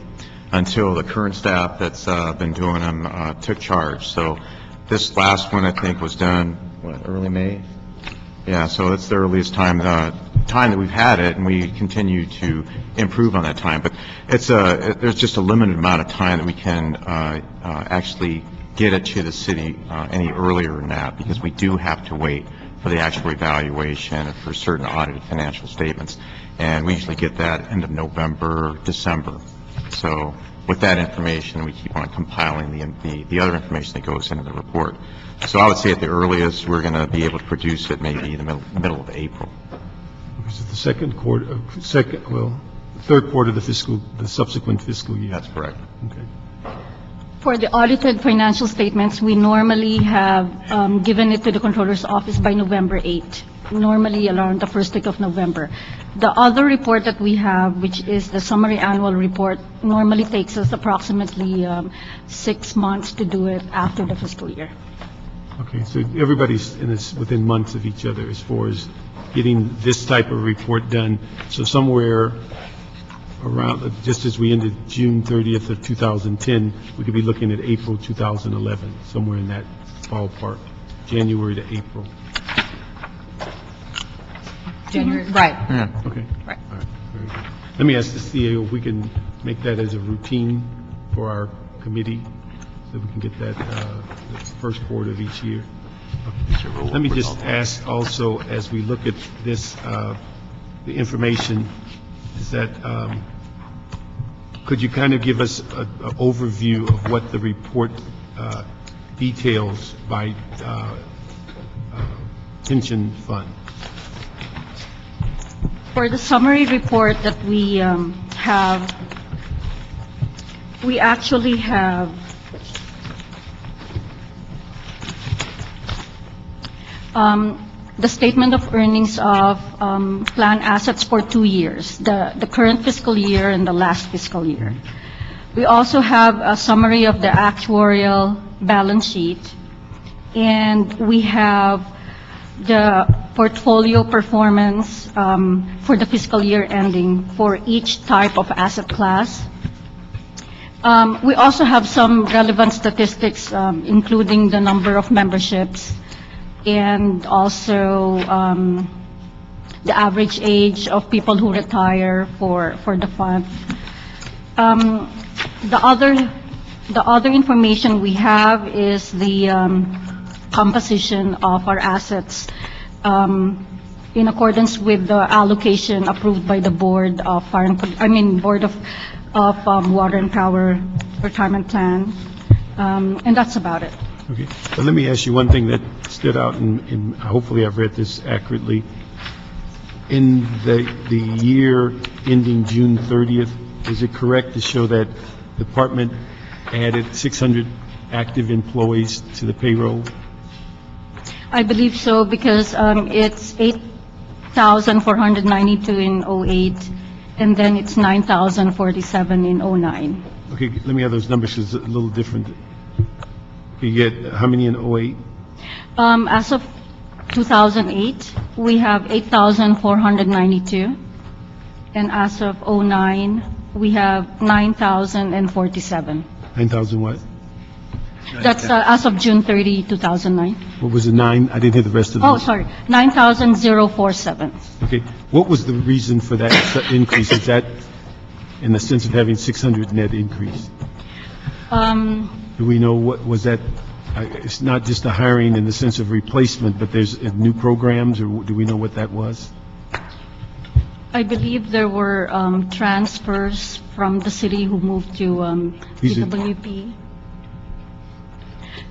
[SPEAKER 3] until the current staff that's been doing them took charge. So this last one, I think, was done, early May?
[SPEAKER 13] Yeah, so that's the earliest time that we've had it, and we continue to improve on that time. But there's just a limited amount of time that we can actually get it to the city any earlier than that, because we do have to wait for the actual evaluation for certain audited financial statements. And we usually get that end of November, December. So with that information, we keep on compiling the other information that goes into the report. So I would say at the earliest, we're going to be able to produce it maybe in the middle of April.
[SPEAKER 1] Is it the third quarter of the subsequent fiscal year?
[SPEAKER 13] That's correct.
[SPEAKER 1] Okay.
[SPEAKER 11] For the audited financial statements, we normally have given it to the Controller's Office by November 8, normally around the first week of November. The other report that we have, which is the summary annual report, normally takes us approximately 6 months to do it after the fiscal year.
[SPEAKER 1] Okay, so everybody's within months of each other as far as getting this type of report done. So somewhere around, just as we ended June 30th of 2010, we could be looking at April 2011, somewhere in that ballpark, January to April.
[SPEAKER 12] January, right.
[SPEAKER 13] Yeah.
[SPEAKER 1] Okay.
[SPEAKER 12] Right.
[SPEAKER 1] All right. Very good. Let me ask the CAO if we can make that as a routine for our committee, so we can get that the first quarter of each year. Okay. Let me just ask also, as we look at this, the information, is that, could you kind of give us an overview of what the report details by pension fund?
[SPEAKER 11] For the summary report that we have, we actually have the statement of earnings of plan assets for 2 years, the current fiscal year and the last fiscal year. We also have a summary of the actuarial balance sheet, and we have the portfolio performance for the fiscal year ending for each type of asset class. We also have some relevant statistics, including the number of memberships and also the average age of people who retire for the fund. The other information we have is the composition of our assets in accordance with the allocation approved by the Board of Board of Water and Power Retirement Plan, and that's about it.
[SPEAKER 1] Okay. But let me ask you one thing that stood out, and hopefully I've read this accurately. In the year ending June 30th, is it correct to show that the department added 600 active employees to the payroll?
[SPEAKER 11] I believe so, because it's 8,492 in '08, and then it's 9,047 in '09.
[SPEAKER 1] Okay, let me have those numbers, 'cause it's a little different. You get how many in '08?
[SPEAKER 11] As of 2008, we have 8,492, and as of '09, we have 9,047.
[SPEAKER 1] 9,000 what?
[SPEAKER 11] That's as of June 30, 2009.
[SPEAKER 1] What was the 9? I didn't hear the rest of them.
[SPEAKER 11] Oh, sorry, 9,047.
[SPEAKER 1] Okay, what was the reason for that increase? Is that in the sense of having 600 net increase? Do we know what was that? It's not just a hiring in the sense of replacement, but there's new programs, or do we know what that was?
[SPEAKER 11] I believe there were transfers from the city who moved to PWP.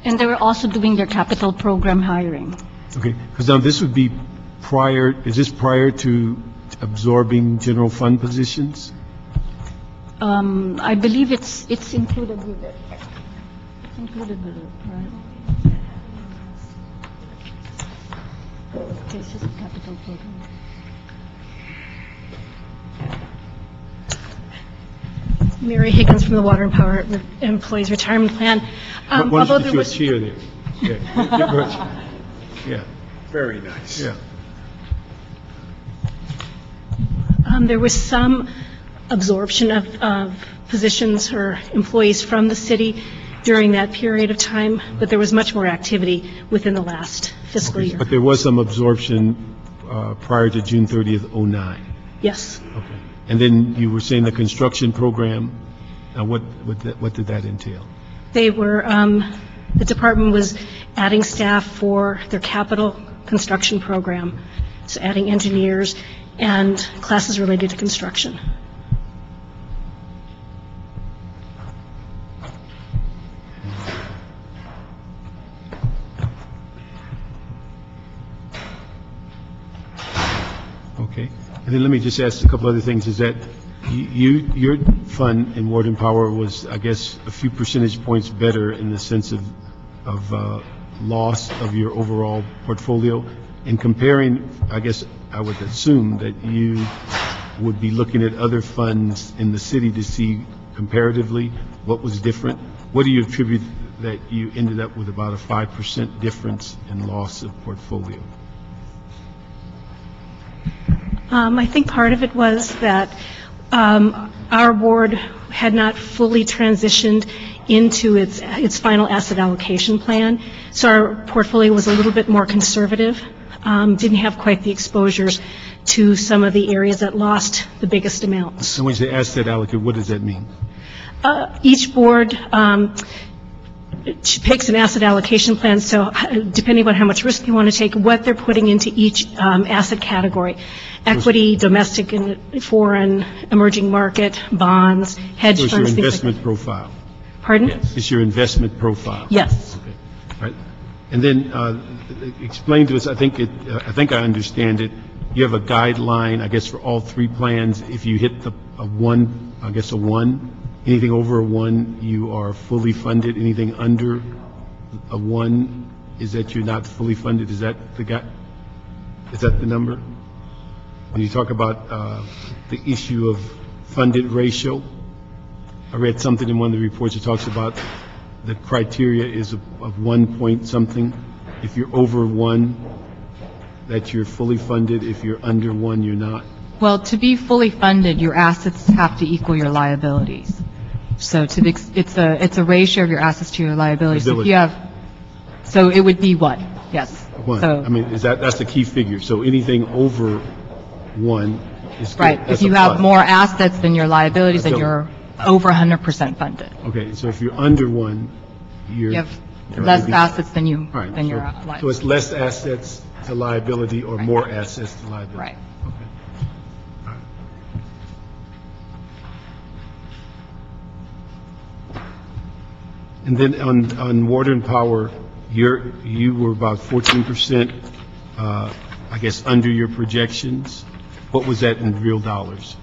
[SPEAKER 11] And they were also doing their capital program hiring.
[SPEAKER 1] Okay, because now this would be prior, is this prior to absorbing general fund positions?
[SPEAKER 11] I believe it's included with it. It's included with it, right? Okay, it's just a capital program.
[SPEAKER 14] Mary Higgins from the Water and Power Employees Retirement Plan.
[SPEAKER 1] Why don't you get your chair there? Yeah. Yeah.
[SPEAKER 2] Very nice.
[SPEAKER 1] Yeah.
[SPEAKER 14] There was some absorption of positions or employees from the city during that period of time, but there was much more activity within the last fiscal year.
[SPEAKER 1] But there was some absorption prior to June 30th, '09.
[SPEAKER 14] Yes.
[SPEAKER 1] Okay. And then you were saying the construction program, what did that entail?
[SPEAKER 14] They were, the department was adding staff for their capital construction program, so adding engineers and classes related to construction.
[SPEAKER 1] Okay. And then let me just ask a couple other things. Is that your fund in Water and Power was, I guess, a few percentage points better in the sense of loss of your overall portfolio? In comparing, I guess I would assume that you would be looking at other funds in the city to see comparatively what was different. What do you attribute that you ended up with about a 5% difference in loss of portfolio?
[SPEAKER 14] I think part of it was that our board had not fully transitioned into its final asset allocation plan, so our portfolio was a little bit more conservative, didn't have quite the exposures to some of the areas that lost the biggest amounts.
[SPEAKER 1] And when you say asset allocate, what does that mean?
[SPEAKER 14] Each board picks an asset allocation plan, so depending on how much risk you want to take, what they're putting into each asset category. Equity, domestic and foreign, emerging market, bonds, hedge funds,
[SPEAKER 1] So it's your
[SPEAKER 14] things like
[SPEAKER 1] investment
[SPEAKER 14] that.
[SPEAKER 1] profile?
[SPEAKER 14] Pardon?
[SPEAKER 1] It's your investment profile?
[SPEAKER 14] Yes.
[SPEAKER 1] Okay. Right. And then explain to us, I think I understand it, you have a guideline, I guess, for all three plans. If you hit a one, anything over a 1, you are fully funded. Anything under a 1 is that you're not fully funded. Is that the number? When you talk about the issue of funded ratio, I read something in one of the reports that talks about the criteria is of 1 point something. If you're over 1, that you're fully funded. If you're under 1, you're not.
[SPEAKER 12] Well, to be fully funded, your assets have to equal your liabilities. So it's a ratio of your assets to your liabilities. So if you have, so it would be what? Yes.
[SPEAKER 1] 1.
[SPEAKER 12] So,
[SPEAKER 1] I mean, that's the key figure. So anything over 1 is good.
[SPEAKER 12] right.
[SPEAKER 1] That's
[SPEAKER 12] If you
[SPEAKER 1] a
[SPEAKER 12] have
[SPEAKER 1] plus.
[SPEAKER 12] more assets than your liabilities, then
[SPEAKER 1] So-
[SPEAKER 12] you're over 100% funded.
[SPEAKER 1] Okay, so if you're under 1,
[SPEAKER 12] You have less assets than your
[SPEAKER 1] So
[SPEAKER 12] liabilities.
[SPEAKER 1] it's less assets to liability or more assets to liability?
[SPEAKER 12] Right.
[SPEAKER 1] Okay. All right. And then on water and power, you were about 14%, I guess, under your projections. What was that in real dollars?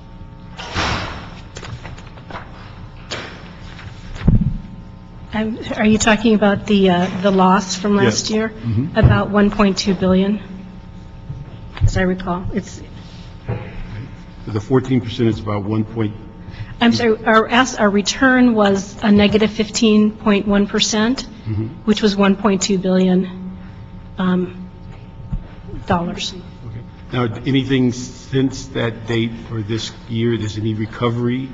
[SPEAKER 14] Are you talking about the loss from last
[SPEAKER 1] Yes.
[SPEAKER 14] year?
[SPEAKER 1] Mhm.
[SPEAKER 14] About 1.2 billion, as I recall.
[SPEAKER 1] The 14% is about 1 point,
[SPEAKER 14] I'm sorry, our return was a negative 15.1%, which was 1.2 billion dollars.
[SPEAKER 1] now, anything since that date or this year, there's any recovery,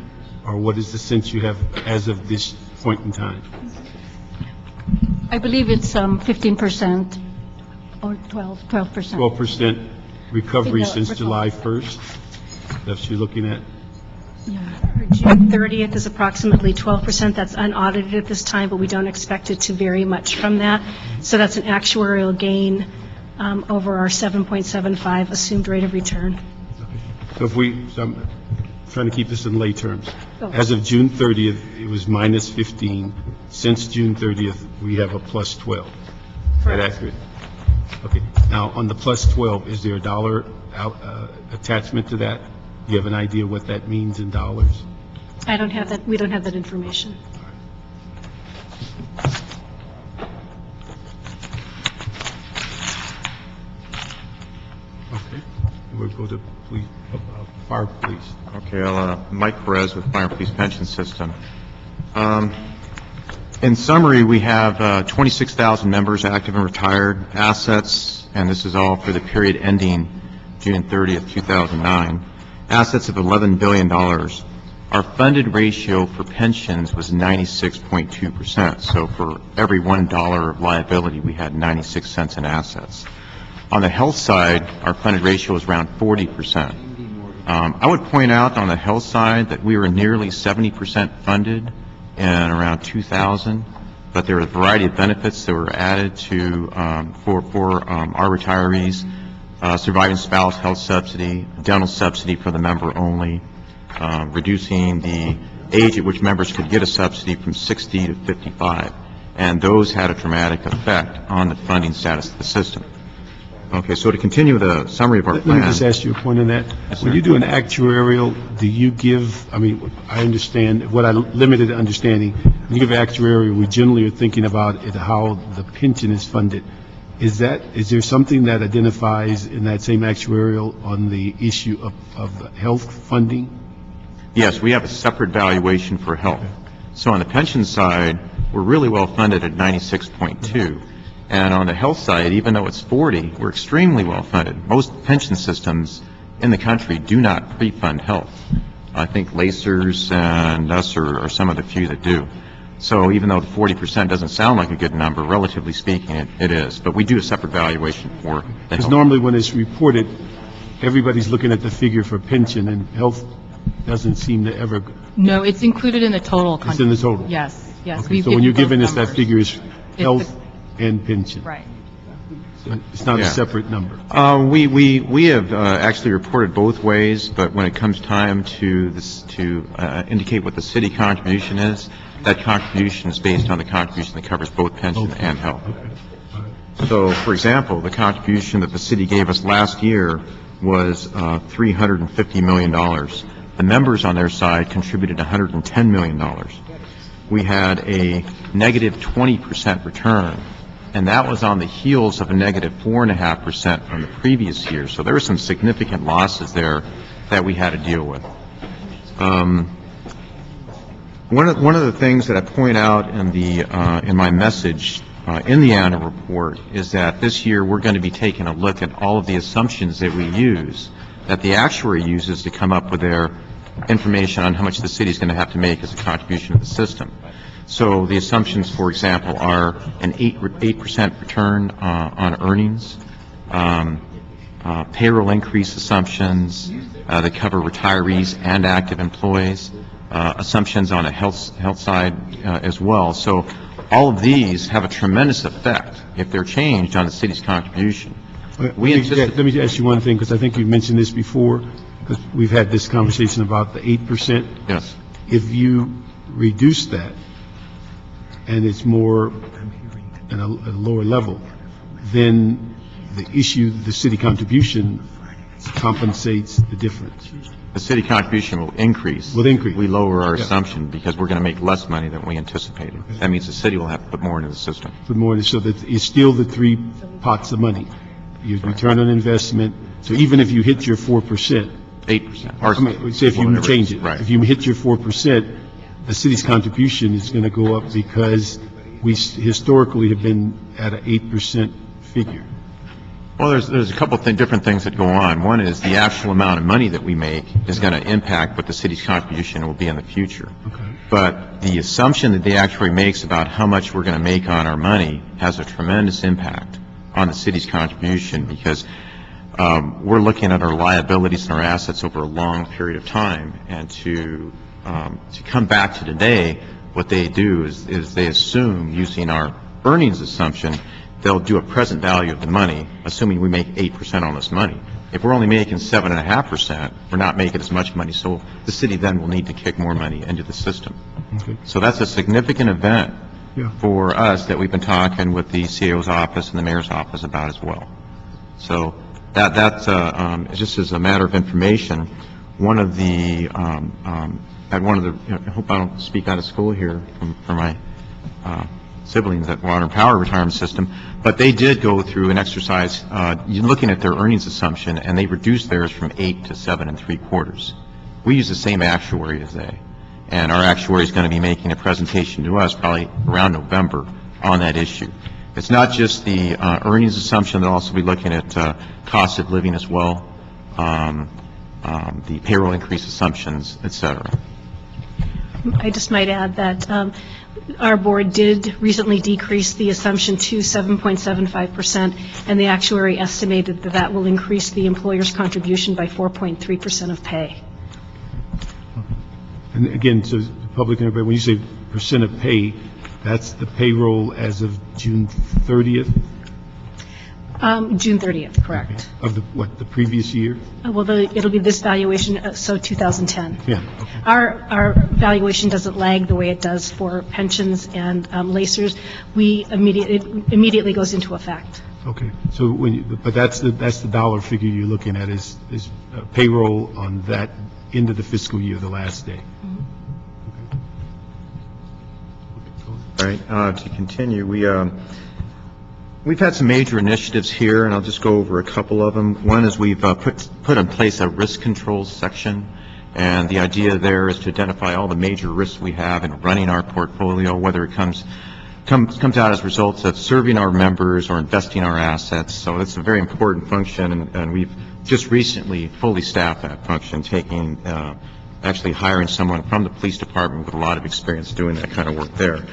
[SPEAKER 1] or what is the sense you have as of this point in time?
[SPEAKER 11] I believe it's 15% or 12%.
[SPEAKER 1] 12% recovery
[SPEAKER 11] In the
[SPEAKER 1] since
[SPEAKER 11] report.
[SPEAKER 1] July 1st? That's what you're looking at?
[SPEAKER 14] June 30th is approximately 12%. That's unaudited at this time, but we don't expect it to vary much from that. So that's an actuarial gain over our 7.75 assumed rate of return.
[SPEAKER 1] So I'm trying to keep this in lay terms.
[SPEAKER 14] Oh.
[SPEAKER 1] As of June 30th, it was minus 15. Since June 30th, we have a plus 12. Is that accurate? Okay. Now, on the plus 12, is there a dollar attachment to that? Do you have an idea what that means in dollars?
[SPEAKER 14] I don't have that, we don't have that information.
[SPEAKER 1] Okay. We'll go to police, fire police.
[SPEAKER 13] Okay, Mike Perez with Fire and Police Pension System. In summary, we have 26,000 members active and retired, assets, and this is all for the period ending June 30th, 2009, assets of $11 billion. our funded ratio for pensions was 96.2%. So for every $1 of liability, we had 96 cents in assets. On the health side, our funded ratio was around 40%. I would point out on the health side that we were nearly 70% funded in around 2000, but there were a variety of benefits that were added to for our retirees, surviving spouse health subsidy, dental subsidy for the member only, reducing the age at which members could get a subsidy from 60 to 55, and those had a dramatic effect on the funding status of the system. Okay, so to continue the summary of our plan.
[SPEAKER 1] Let me just ask you a point on that.
[SPEAKER 13] Yes,
[SPEAKER 1] When
[SPEAKER 13] sir.
[SPEAKER 1] you do an actuarial, do you give, I mean, I understand, what I limited understanding, when you give actuarial, we generally are thinking about it, how the pension is funded. Is there something that identifies in that same actuarial on the issue of health funding?
[SPEAKER 13] Yes, we have a separate valuation for health. So on the pension side, we're really well funded at 96.2. And on the health side, even though it's 40, we're extremely well funded. Most pension systems in the country do not pre-fund health. I think Lacers and us are some of the few that do. So even though the 40% doesn't sound like a good number, relatively speaking, it is. But we do a separate valuation for the
[SPEAKER 1] Because
[SPEAKER 13] health.
[SPEAKER 1] normally when it's reported, everybody's looking at the figure for pension, and health doesn't seem to ever,
[SPEAKER 12] No, it's included in the total.
[SPEAKER 1] it's in the total.
[SPEAKER 12] Yes, yes.
[SPEAKER 1] Okay,
[SPEAKER 12] we've
[SPEAKER 1] so when you're
[SPEAKER 12] given
[SPEAKER 1] giving
[SPEAKER 12] both
[SPEAKER 1] us that
[SPEAKER 12] numbers.
[SPEAKER 1] figure, it's
[SPEAKER 12] the-
[SPEAKER 1] health and pension.
[SPEAKER 12] Right.
[SPEAKER 1] So it's not a
[SPEAKER 13] Yeah.
[SPEAKER 1] separate number.
[SPEAKER 13] We have actually reported both ways, but when it comes time to indicate what the city contribution is, that contribution is based on the contribution that covers both pension and health. So, for example, the contribution that the city gave us last year was $350 million. The members on their side contributed $110 million. We had a negative 20% return, and that was on the heels of a negative 4.5% from the previous year. So there were some significant losses there that we had to deal with. One of the things that I point out in my message in the annual report is that this year we're going to be taking a look at all of the assumptions that we use, that the actuary uses to come up with their information on how much the city is going to have to make as a contribution to the system. So the assumptions, for example, are an 8% return on earnings, payroll increase assumptions that cover retirees and active employees, assumptions on a health side as well. So all of these have a tremendous effect if they're changed on the city's contribution.
[SPEAKER 1] Let me ask you one thing, because I think you mentioned this before, because we've had this conversation about the 8%.
[SPEAKER 13] Yes.
[SPEAKER 1] If you reduce that, and it's more at a lower level, then the issue, the city contribution compensates the difference.
[SPEAKER 13] The city contribution will increase.
[SPEAKER 1] Will increase.
[SPEAKER 13] We lower our
[SPEAKER 1] Yeah.
[SPEAKER 13] assumption because we're going to make less money than we anticipated. That means the city will have to put more into the system.
[SPEAKER 1] Put more, so that it's still the three pots of money. Your return on investment, so even if you hit your 4%,
[SPEAKER 13] 8%.
[SPEAKER 1] I mean, say if you
[SPEAKER 13] Whatever
[SPEAKER 1] change
[SPEAKER 13] is,
[SPEAKER 1] it,
[SPEAKER 13] right.
[SPEAKER 1] if you hit your 4%, the city's contribution is going to go up because we historically have been at an 8% figure.
[SPEAKER 13] Well, there's a couple of different things that go on. One is the actual amount of money that we make is going to impact what the city's contribution will be in the future.
[SPEAKER 1] Okay.
[SPEAKER 13] But the assumption that the actuary makes about how much we're going to make on our money has a tremendous impact on the city's contribution, because we're looking at our liabilities and our assets over a long period of time. And to come back to today, what they do is they assume, using our earnings assumption, they'll do a present value of the money, assuming we make 8% on this money. If we're only making 7.5%, we're not making as much money, so the city then will need to kick more money into the system.
[SPEAKER 1] Okay.
[SPEAKER 13] So that's a significant event
[SPEAKER 1] Yeah.
[SPEAKER 13] for us that we've been talking with the CAO's office and the mayor's office about as well. So that's just as a matter of information, I hope I don't speak out of school here for my siblings at Water and Power Retirement System, but they did go through an exercise looking at their earnings assumption, and they reduced theirs from 8 to 7 3/4. We use the same actuary as they, and our actuary is going to be making a presentation to us probably around November on that issue. It's not just the earnings assumption, they'll also be looking at cost of living as well, the payroll increase assumptions, et cetera.
[SPEAKER 14] I just might add that our board did recently decrease the assumption to 7.75%, and the actuary estimated that that will increase the employer's contribution by 4.3% of pay.
[SPEAKER 1] And again, so the public, and everybody, when you say percent of pay, that's the payroll as of June 30th?
[SPEAKER 14] June 30th, correct.
[SPEAKER 1] Of the previous year?
[SPEAKER 14] Well, it'll be this valuation, so 2010.
[SPEAKER 1] Yeah. Okay.
[SPEAKER 14] Our valuation doesn't lag the way it does for pensions and lacers. It immediately goes into effect.
[SPEAKER 1] Okay. So but that's the dollar figure you're looking at is payroll on that end of the fiscal year, the last day.
[SPEAKER 13] All right, to continue, we've had some major initiatives here, and I'll just go over a couple of them. One is we've put in place a risk control section, and the idea there is to identify all the major risks we have in running our portfolio, whether it comes out as results of serving our members or investing our assets. So that's a very important function, and we've just recently fully staffed that function, actually hiring someone from the police department with a lot of experience doing that kind of work there.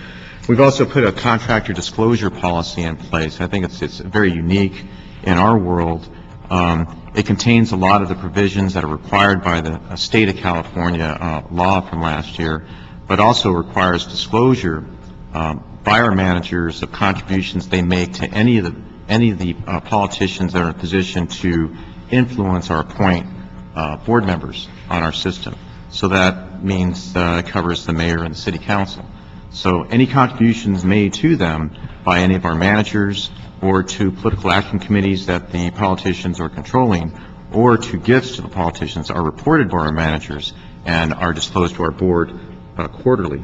[SPEAKER 13] We've also put a contractor disclosure policy in place. I think it's very unique in our world. It contains a lot of the provisions that are required by the state of California law from last year, but also requires disclosure by our managers of contributions they make to any of the politicians that are in a position to influence or appoint board members on our system. So that means it covers the mayor and the city council. So any contributions made to them by any of our managers or to political action committees that the politicians are controlling or to gifts to the politicians are reported by our managers and are disclosed to our board quarterly.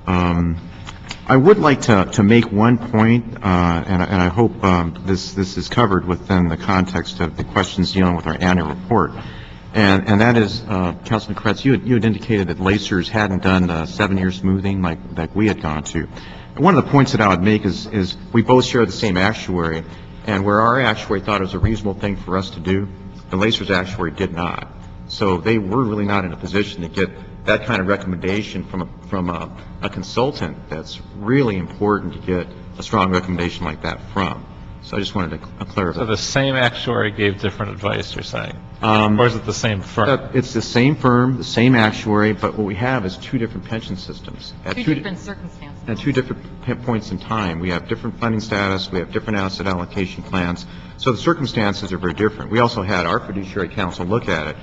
[SPEAKER 13] I would like to make one point, and I hope this is covered within the context of the questions dealing with our annual report. And that is, Councilman Kretz, you had indicated that Lacers hadn't done 7-year smoothing like we had gone to. And one of the points that I would make is we both share the same actuary, and where our actuary thought it was a reasonable thing for us to do, the Lacers actuary did not. So they were really not in a position to get that kind of recommendation from a consultant that's really important to get a strong recommendation like that from. So I just wanted to clarify.
[SPEAKER 5] So the same actuary gave different advice, you're saying? Or is it the same firm?
[SPEAKER 13] It's the same firm, the same actuary, but what we have is two different pension systems.
[SPEAKER 10] Two different circumstances.
[SPEAKER 13] At two different points in time. We have different funding status, we have different asset allocation plans, so the circumstances are very different. We also had our fiduciary council look at it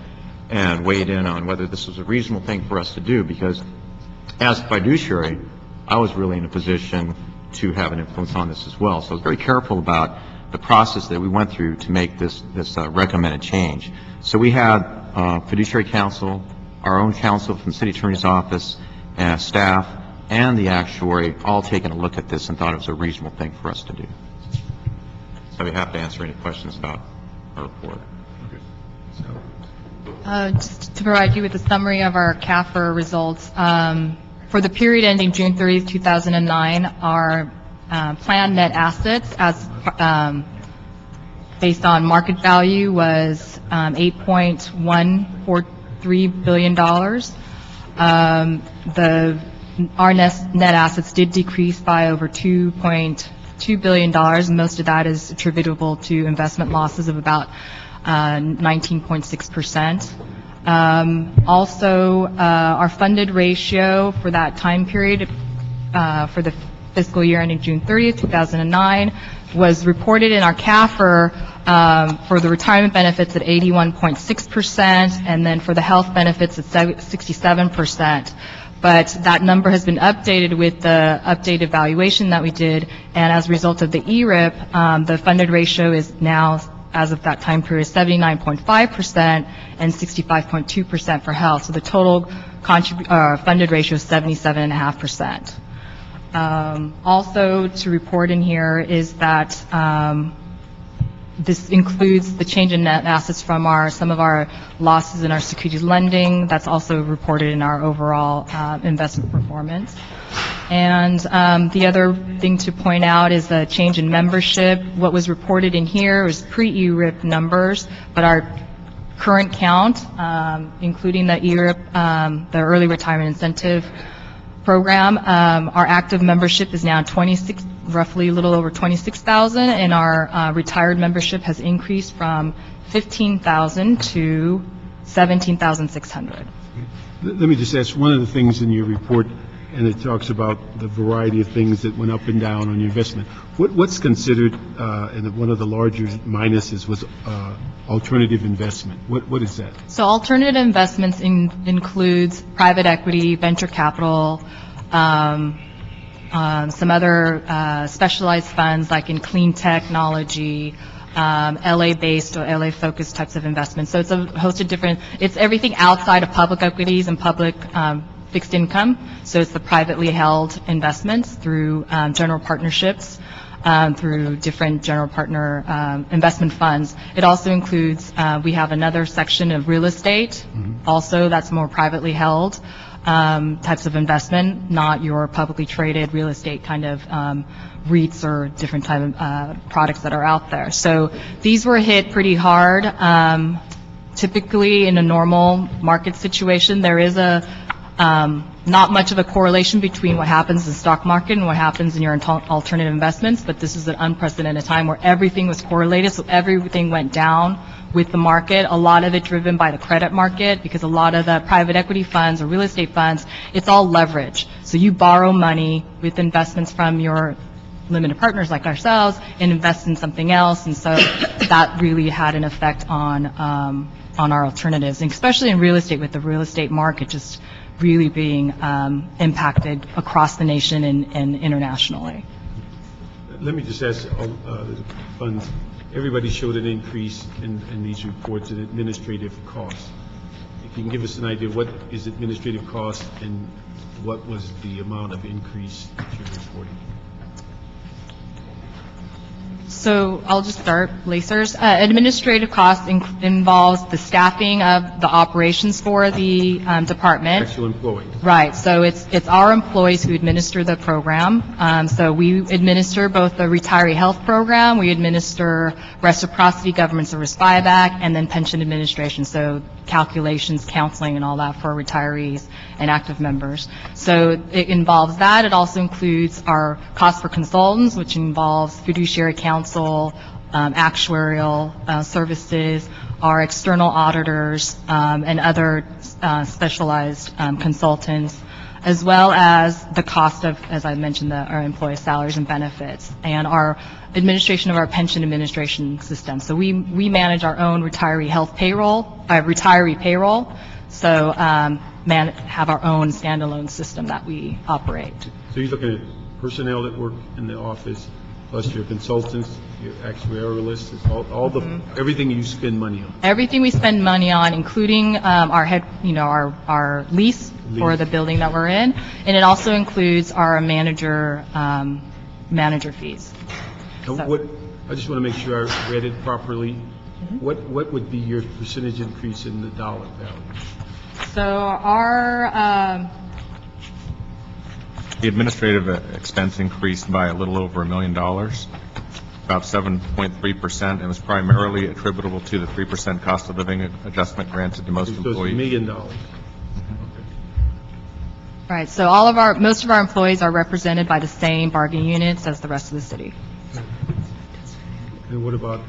[SPEAKER 13] and weighed in on whether this was a reasonable thing for us to do, because as fiduciary, I was really in a position to have an influence on this as well. So I was very careful about the process that we went through to make this recommended change. So we had fiduciary counsel, our own counsel from the city attorney's office, and staff, and the actuary all taking a look at this and thought it was a reasonable thing for us to do. So I'd be happy to answer any questions about our report.
[SPEAKER 12] Just to provide you with a summary of our CAFR results, for the period ending June 30th, 2009, our planned net assets as based on market value was $8.143 billion. Our net assets did decrease by over $2.2 billion, and most of that is attributable to investment losses of about 19.6%. Also, our funded ratio for that time period, for the fiscal year ending June 30th, 2009, was reported in our CAFR for the retirement benefits at 81.6%, and then for the health benefits at 67%. But that number has been updated with the updated valuation that we did, and as a result of the ERIP, the funded ratio is now, as of that time period, 79.5% and 65.2% for health. So the total funded ratio is 77.5%. Also to report in here is that this includes the change in net assets from some of our losses in our securities lending. That's also reported in our overall investment performance. And the other thing to point out is the change in membership. What was reported in here was pre-ERIP numbers, but our current count, including the the early retirement incentive program, our active membership is now roughly a little over 26,000, and our retired membership has increased from 15,000 to 17,600.
[SPEAKER 1] Let me just ask, one of the things in your report, and it talks about the variety of things that went up and down on your investment. What's considered, and one of the larger minuses was alternative investment. What is that?
[SPEAKER 12] So alternative investments includes private equity, venture capital, some other specialized funds like in clean technology, LA-based or LA-focused types of investments. So it's a host of different, it's everything outside of public equities and public fixed income. So it's the privately held investments through general partnerships, through different general partner investment funds. It also includes, we have another section of real estate, also that's more privately held types of investment, not your publicly traded real estate kind of REITs or different type of products that are out there. So these were hit pretty hard. Typically in a normal market situation, there is not much of a correlation between what happens in the stock market and what happens in your alternative investments, but this is an unprecedented time where everything was correlated, so everything went down with the market, a lot of it driven by the credit market, because a lot of the private equity funds or real estate funds, it's all leverage. So you borrow money with investments from your limited partners like ourselves and invest in something else, and so that really had an effect on our alternatives, and especially in real estate, with the real estate market just really being impacted across the nation and internationally.
[SPEAKER 1] Let me just ask, the funds, everybody showed an increase in these reports in administrative costs. If you can give us an idea, what is administrative cost and what was the amount of increase that you're reporting?
[SPEAKER 12] So I'll just start, Lacers. Administrative costs involves the staffing of the operations for the department.
[SPEAKER 1] Actual employees.
[SPEAKER 12] Right. So it's our employees who administer the program. So we administer both the retiree health program, we administer reciprocity, government service buyback, and then pension administration. So calculations, counseling, and all that for retirees and active members. So it involves that. It also includes our cost for consultants, which involves fiduciary counsel, actuarial services, our external auditors, and other specialized consultants, as well as the cost of, as I mentioned, our employee salaries and benefits, and our administration of our pension administration system. So we manage our own retiree health payroll, retiree payroll, so have our own standalone system that we operate.
[SPEAKER 1] So you're looking at personnel that work in the office, plus your consultants, your actuarialists, all the everything you spend money on.
[SPEAKER 12] Everything we spend money on, including our lease for the building that we're in, and it also includes our manager fees.
[SPEAKER 1] So I just want to make sure I read it properly. What would be your percentage increase in the dollar value?
[SPEAKER 12] So our
[SPEAKER 8] The administrative expense increased by a little over $1 million, about 7.3%. It was primarily attributable to the 3% cost of living adjustment granted to most employees.
[SPEAKER 1] So it's $1 million.
[SPEAKER 12] Right. So most of our employees are represented by the same bargaining units as the rest of the city.
[SPEAKER 1] And what about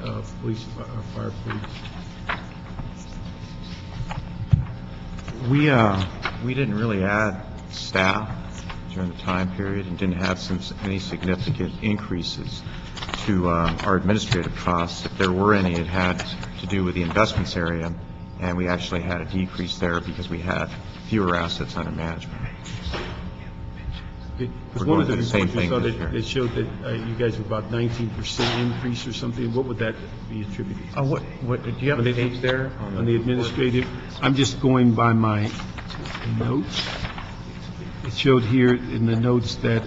[SPEAKER 1] police, fire police?
[SPEAKER 13] We didn't really add staff during the time period and didn't have any significant increases to our administrative costs. If there were any, it had to do with the investments area, and we actually had a decrease there because we had fewer assets under management.
[SPEAKER 1] Because one of the reports we saw that it showed that you guys were about 19% increase or something. What would that be attributed?
[SPEAKER 13] Do you have a page there?
[SPEAKER 1] On the administrative? I'm just going by my notes. It showed here in the notes that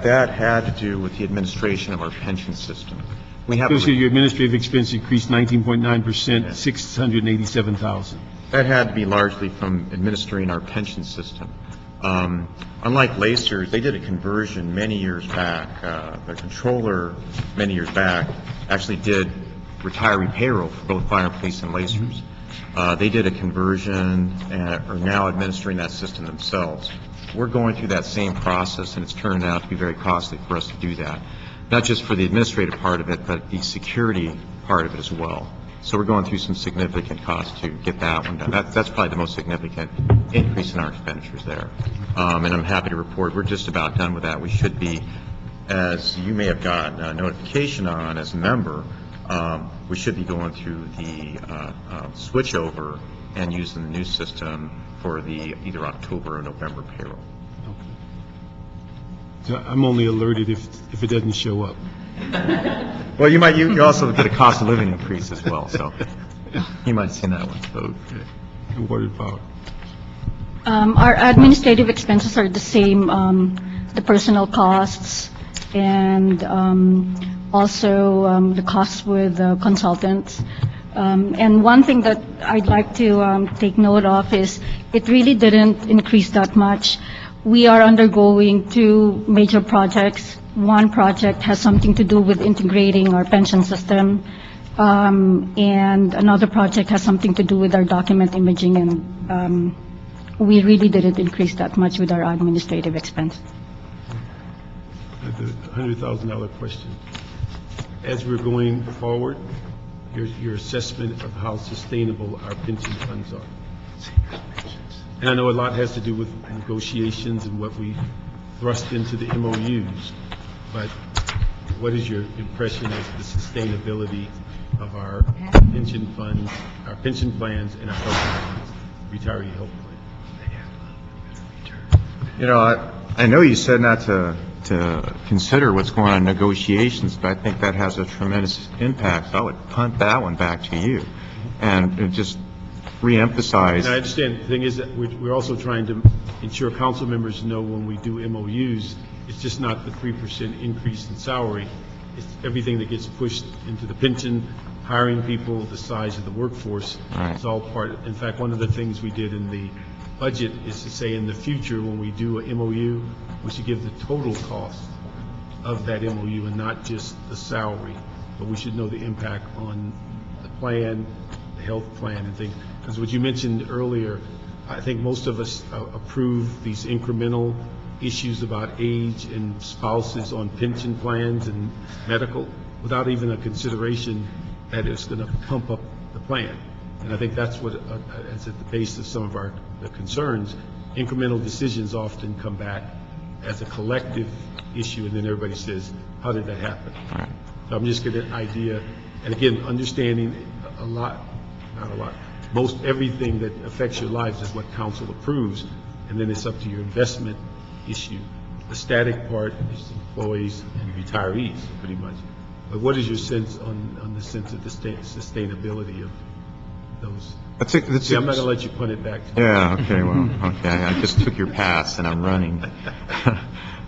[SPEAKER 13] that had to do with the administration of our pension system.
[SPEAKER 1] Your administrative expense increased 19.9%, $687,000.
[SPEAKER 13] That had to be largely from administering our pension system. Unlike Lacers, they did a conversion many years back. Their controller, many years back, actually did retiree payroll for both fire and police and Lacers. They did a conversion and are now administering that system themselves. We're going through that same process, and it's turned out to be very costly for us to do that, not just for the administrative part of it, but the security part of it as well. So we're going through some significant costs to get that one done. That's probably the most significant increase in our expenditures there. And I'm happy to report we're just about done with that. We should be, as you may have gotten a notification on as a member, we should be going through the switch over and using the new system for the either October or November payroll.
[SPEAKER 1] So I'm only alerted if it doesn't show up.
[SPEAKER 13] Well, you also get a cost of living increase as well, so you might have seen that one.
[SPEAKER 1] Okay. And word power.
[SPEAKER 11] Our administrative expenses are the same, the personnel costs and also the costs with consultants. And one thing that I'd like to take note of is it really didn't increase that much. We are undergoing 2 major projects. One project has something to do with integrating our pension system, and another project has something to do with our document imaging, and we really didn't increase that much with our administrative expense.
[SPEAKER 1] The $100,000 question. As we're going forward, your assessment of how sustainable our pension funds are. And I know a lot has to do with negotiations and what we thrust into the MOUs, but what is your impression of the sustainability of our pension funds, our pension plans, and our health plans, retiree health plan?
[SPEAKER 13] You know, I know you said not to consider what's going on in negotiations, but I think that has a tremendous impact. So I would punt that one back to you and just reemphasize.
[SPEAKER 1] And I understand. The thing is that we're also trying to ensure council members know when we do MOUs, it's just not the 3% increase in salary. It's everything that gets pushed into the pension, hiring people, the size of the workforce.
[SPEAKER 13] Right.
[SPEAKER 1] It's all part. In fact, one of the things we did in the budget is to say in the future when we do a MOU, we should give the total cost of that MOU and not just the salary, but we should know the impact on the plan, the health plan and things. Because what you mentioned earlier, I think most of us approve these incremental issues about age and spouses on pension plans and medical without even a consideration that it's going to pump up the plan. And I think that's what is at the base of some of the concerns. Incremental decisions often come back as a collective issue, and then everybody says, how did that happen?
[SPEAKER 13] Right.
[SPEAKER 1] So I'm just getting an idea, and again, understanding a lot, not a lot, most everything that affects your lives is what council approves, and then it's up to your investment issue. The static part is employees and retirees, pretty much. But what is your sense on the sense of the sustainability of those? See, I'm not going to let you punt it back to me.
[SPEAKER 13] Yeah, okay, well, okay. I just took your pass and I'm running.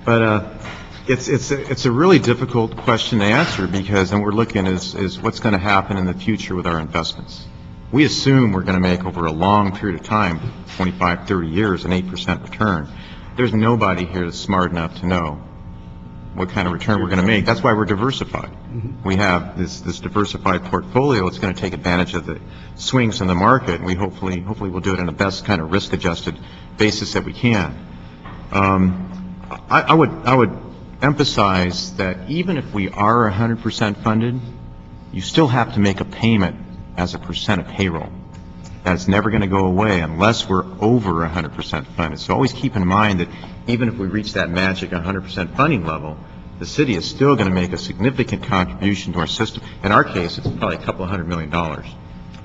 [SPEAKER 13] But it's a really difficult question to answer because, and we're looking is what's going to happen in the future with our investments. We assume we're going to make over a long period of time, 25, 30 years, an 8% return. There's nobody here that's smart enough to know what kind of return we're going to make. That's why we're diversified. Mm-hmm. We have this diversified portfolio. It's going to take advantage of the swings in the market, and we hopefully we'll do it in the best kind of risk-adjusted basis that we can. I would emphasize that even if we are 100% funded, you still have to make a payment as a percent of payroll. That's never going to go away unless we're over 100% funded. So always keep in mind that even if we reach that magic 100% funding level, the city is still going to make a significant contribution to our system. In our case, it's probably a couple $100 million.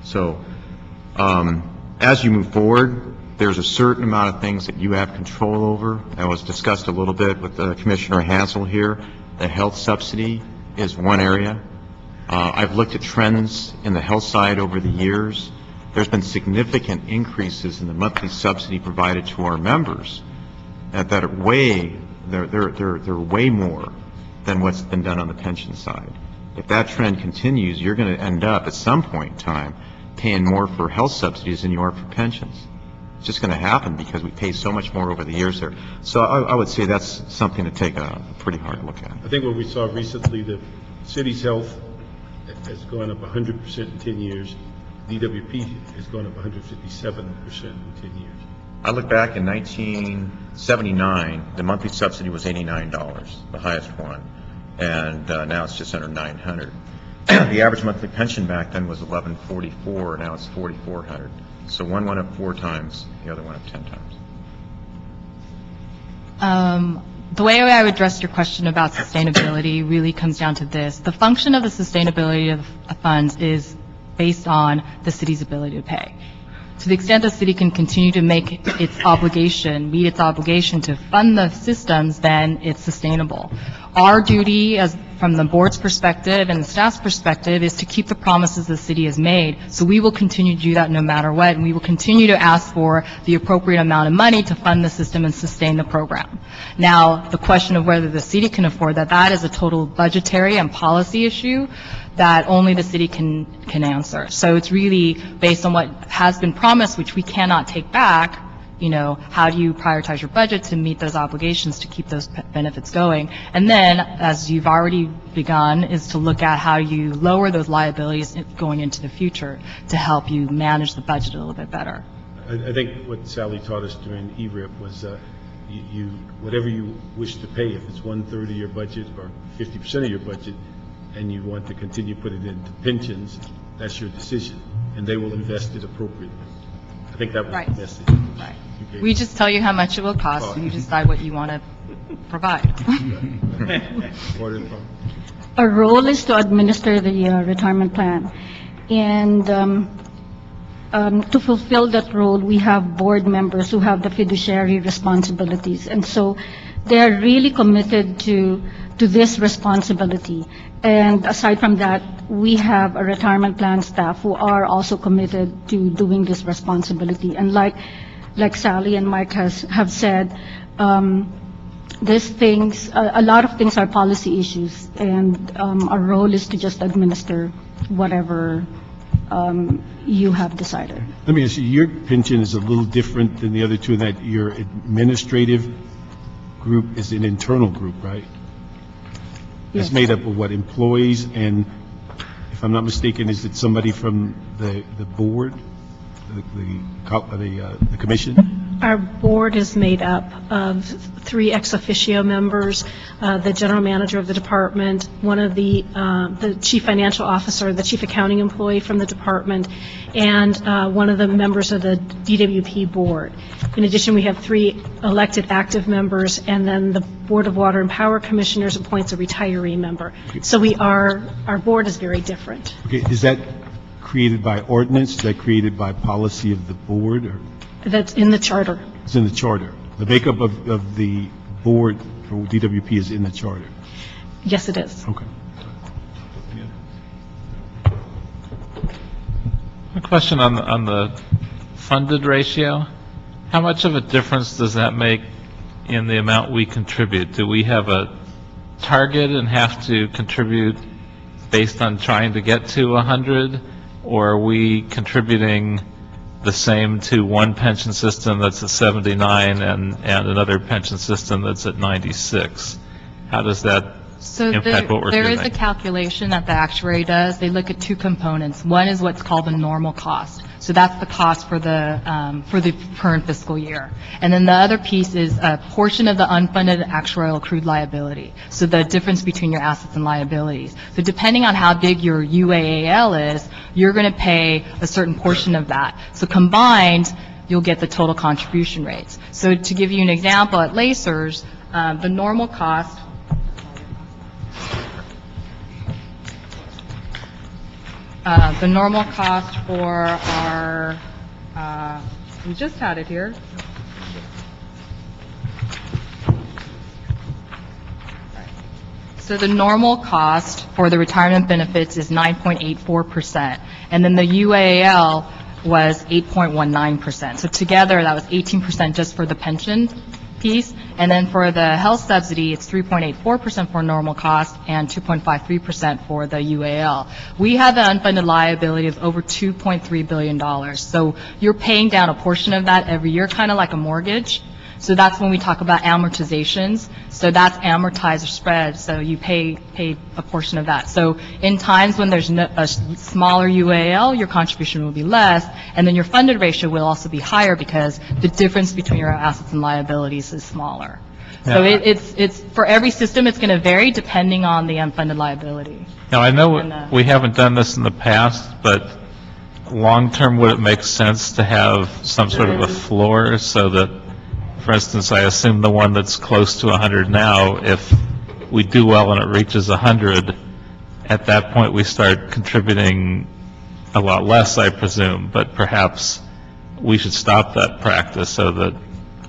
[SPEAKER 13] So as you move forward, there's a certain amount of things that you have control over. That was discussed a little bit with Commissioner Hansel here. The health subsidy is one area. I've looked at trends in the health side over the years. There's been significant increases in the monthly subsidy provided to our members that are they're way more than what's been done on the pension side. If that trend continues, you're going to end up at some point in time paying more for health subsidies than you are for pensions. It's just going to happen because we pay so much more over the years there. So I would say that's something to take a pretty hard look at.
[SPEAKER 1] I think what we saw recently, the city's health has gone up 100% in 10 years. DWP has gone up 157% in 10 years.
[SPEAKER 13] I look back in 1979, the monthly subsidy was $89, the highest one, and now it's just under $900. The average monthly pension back then was $1144, now it's $4,400. So one went up 4 times, the other went up 10 times.
[SPEAKER 12] The way I would address your question about sustainability really comes down to this. The function of the sustainability of funds is based on the city's ability to pay. To the extent the city can continue to make its obligation, meet its obligation to fund the systems, then it's sustainable. Our duty, as from the board's perspective and the staff's perspective, is to keep the promises the city has made. So we will continue to do that no matter what, and we will continue to ask for the appropriate amount of money to fund the system and sustain the program. Now, the question of whether the city can afford that, that is a total budgetary and policy issue that only the city can answer. So it's really based on what has been promised, which we cannot take back. You know, how do you prioritize your budget to meet those obligations to keep those benefits going? And then, as you've already begun, is to look at how you lower those liabilities going into the future to help you manage the budget a little bit better.
[SPEAKER 1] I think what Sally taught us during ERIP was you whatever you wish to pay, if it's 1/3 of your budget or 50% of your budget, and you want to continue to put it into pensions, that's your decision, and they will invest it appropriately. I think that was the message.
[SPEAKER 12] Right. We just tell you how much it will cost, and you decide what you want to provide.
[SPEAKER 11] Our role is to administer the retirement plan. And to fulfill that role, we have board members who have the fiduciary responsibilities. And so they're really committed to this responsibility. And aside from that, we have a retirement plan staff who are also committed to doing this responsibility. And like Sally and Mike have said, these things, a lot of things are policy issues, and our role is to just administer whatever you have decided.
[SPEAKER 1] Let me ask you, your pension is a little different than the other two in that your administrative group is an internal group, right?
[SPEAKER 11] Yes.
[SPEAKER 1] It's made up of what, employees, and if I'm not mistaken, is it somebody from the board, the commission?
[SPEAKER 14] Our board is made up of 3 ex officio members, the general manager of the department, one of the chief financial officer, the chief accounting employee from the department, and one of the members of the DWP board. In addition, we have 3 elected active members, and then the Board of Water and Power Commissioners appoints a retiree member. So our board is very different.
[SPEAKER 1] Okay, is that created by ordinance? Is that created by policy of the board? Or?
[SPEAKER 14] That's in the charter.
[SPEAKER 1] It's in the charter. The makeup of the board for DWP is in the charter.
[SPEAKER 14] Yes, it is.
[SPEAKER 1] Okay.
[SPEAKER 5] A question on the funded ratio. How much of a difference does that make in the amount we contribute? Do we have a target and have to contribute based on trying to get to 100, or are we contributing the same to one pension system that's at 79 and another pension system that's at 96? How does that impact what we're doing?
[SPEAKER 12] There is a calculation that the actuary does. They look at 2 components. One is what's called the normal cost. So that's the cost for the current fiscal year. And then the other piece is a portion of the unfunded actuarial accrued liability. So the difference between your assets and liabilities. So depending on how big your UAAL is, you're going to pay a certain portion of that. So combined, you'll get the total contribution rates. So to give you an example, at Lacers, the normal cost for our, we just had it here. So the normal cost for the retirement benefits is 9.84%, and then the UAL was 8.19%. So together, that was 18% just for the pension piece. And then for the health subsidy, it's 3.84% for normal cost and 2.53% for the UAL. We have an unfunded liability of over $2.3 billion. So you're paying down a portion of that every year, kind of like a mortgage. So that's when we talk about amortizations. So that's amortized or spread. So you pay a portion of that. So in times when there's a smaller UAL, your contribution will be less, and then your funded ratio will also be higher because the difference between your assets and liabilities is smaller. So it's for every system, it's going to vary depending on the unfunded liability.
[SPEAKER 5] Now, I know we haven't done this in the past, but long-term, would it make sense to have some sort of a floor so that, for instance, I assume the one that's close to 100 now, if we do well and it reaches 100, at that point we start contributing a lot less, I presume, but perhaps we should stop that practice so that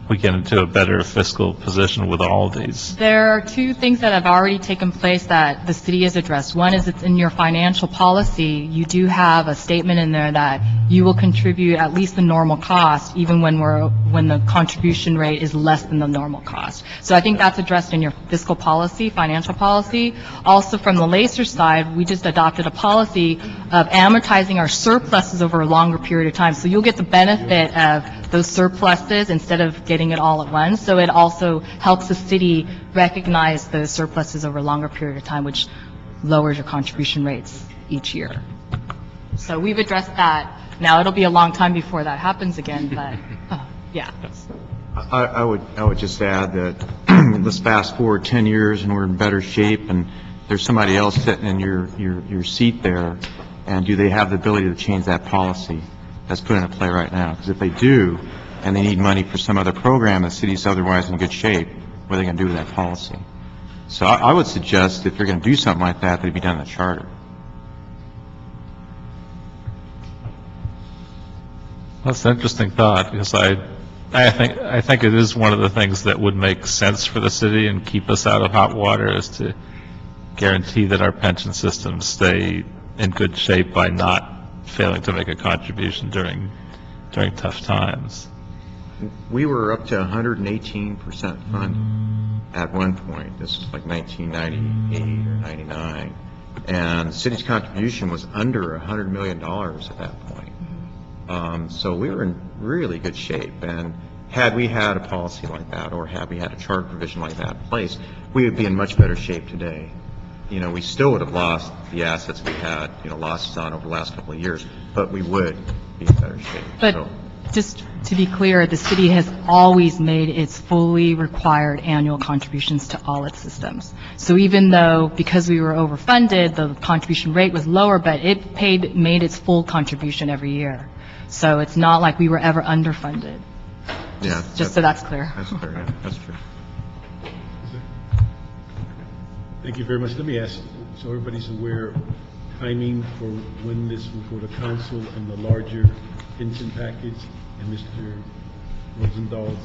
[SPEAKER 5] we get into a better fiscal position with all of these.
[SPEAKER 12] There are two things that have already taken place that the city has addressed. One is it's in your financial policy. You do have a statement in there that you will contribute at least the normal cost, even when the contribution rate is less than the normal cost. So I think that's addressed in your fiscal policy, financial policy. Also from the LACER side, we just adopted a policy of amortizing our surpluses over a longer period of time. So you'll get the benefit of those surpluses instead of getting it all at once. So it also helps the city recognize those surpluses over a longer period of time, which lowers your contribution rates each year. So we've addressed that. Now, it'll be a long time before that happens again, but yeah.
[SPEAKER 13] I would just add that let's fast forward 10 years and we're in better shape and there's somebody else sitting in your seat there, and do they have the ability to change that policy that's put into play right now? Because if they do, and they need money for some other program, the city's otherwise in good shape, what are they going to do with that policy? So I would suggest if you're going to do something like that, that it be done in the charter.
[SPEAKER 5] That's an interesting thought, because I think it is one of the things that would make sense for the city and keep us out of hot water, is to guarantee that our pension systems stay in good shape by not failing to make a contribution during tough times.
[SPEAKER 13] We were up to 118% fund at one point. This was like 1998 or 99. And the city's contribution was under $100 million at that point. So we were in really good shape. And had we had a policy like that, or had we had a charter provision like that in place, we would be in much better shape today. You know, we still would have lost the assets we had, losses on over the last couple of years, but we would be in better shape.
[SPEAKER 12] But just to be clear, the city has always made its fully required annual contributions to all its systems. So even though, because we were overfunded, the contribution rate was lower, but it made its full contribution every year. So it's not like we were ever underfunded. Just so that's clear.
[SPEAKER 13] That's clear, yeah, that's true.
[SPEAKER 1] Thank you very much. Let me ask, so everybody's aware, timing for when this will go to council and the larger pension package and Mr. Rosenthal's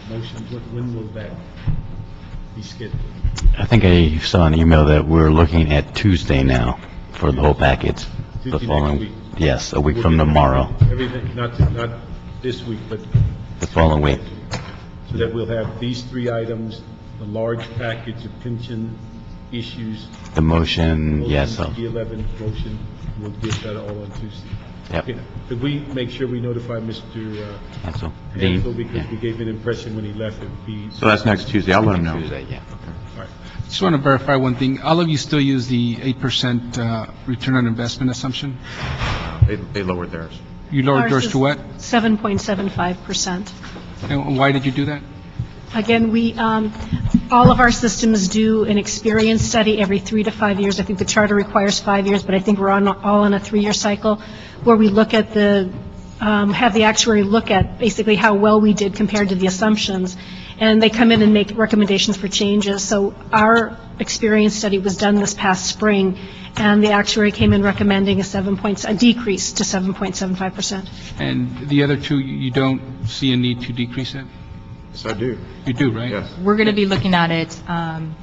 [SPEAKER 1] motion, when will that be scheduled?
[SPEAKER 9] I think I saw an email that we're looking at Tuesday now for the whole package. The following week. Yes, a week from tomorrow.
[SPEAKER 1] Everything, not this week, but
[SPEAKER 9] the following week.
[SPEAKER 1] So that we'll have these three items, the large package of pension issues.
[SPEAKER 9] The motion, yes.
[SPEAKER 1] The 11th motion, we'll get that all on Tuesday.
[SPEAKER 9] Yep.
[SPEAKER 1] Okay. Could we make sure we notify Mr.
[SPEAKER 9] Ansel,
[SPEAKER 1] because we gave an impression when he left it would be.
[SPEAKER 13] So that's next Tuesday. I'll let him know.
[SPEAKER 9] Tuesday, yeah.
[SPEAKER 1] All right.
[SPEAKER 15] Just want to verify one thing. All of you still use the 8% return on investment assumption?
[SPEAKER 13] They lowered theirs.
[SPEAKER 15] You lowered yours to what?
[SPEAKER 14] 7.75%.
[SPEAKER 15] And why did you do that?
[SPEAKER 14] Again, all of our systems do an experience study every 3 to 5 years. I think the charter requires 5 years, but I think we're all on a 3-year cycle where we look at have the actuary look at basically how well we did compared to the assumptions, and they come in and make recommendations for changes. So our experience study was done this past spring, and the actuary came in recommending a decrease to 7.75%.
[SPEAKER 15] And the other two, you don't see a need to decrease it?
[SPEAKER 13] Yes, I do.
[SPEAKER 15] You do, right?
[SPEAKER 13] Yes.
[SPEAKER 12] We're going to be looking at it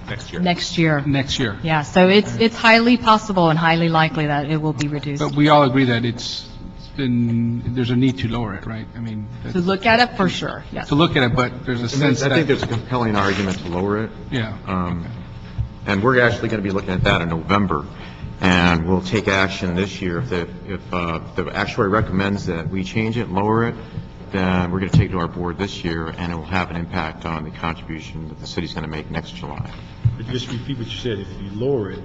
[SPEAKER 12] next year.
[SPEAKER 15] Next year.
[SPEAKER 12] Yeah, so it's highly possible and highly likely that it will be reduced.
[SPEAKER 15] But we all agree that it's then there's a need to lower it, right? I mean,
[SPEAKER 12] To look at it, for sure, yes.
[SPEAKER 15] to look at it, but there's a sense
[SPEAKER 13] I think
[SPEAKER 15] that,
[SPEAKER 13] there's a compelling argument to lower it.
[SPEAKER 15] yeah.
[SPEAKER 13] And we're actually going to be looking at that in November. And we'll take action this year. If the actuary recommends that we change it, lower it, then we're going to take it to our board this year, and it will have an impact on the contribution that the city's going to make next July.
[SPEAKER 1] But just repeat what you said, if you lower it,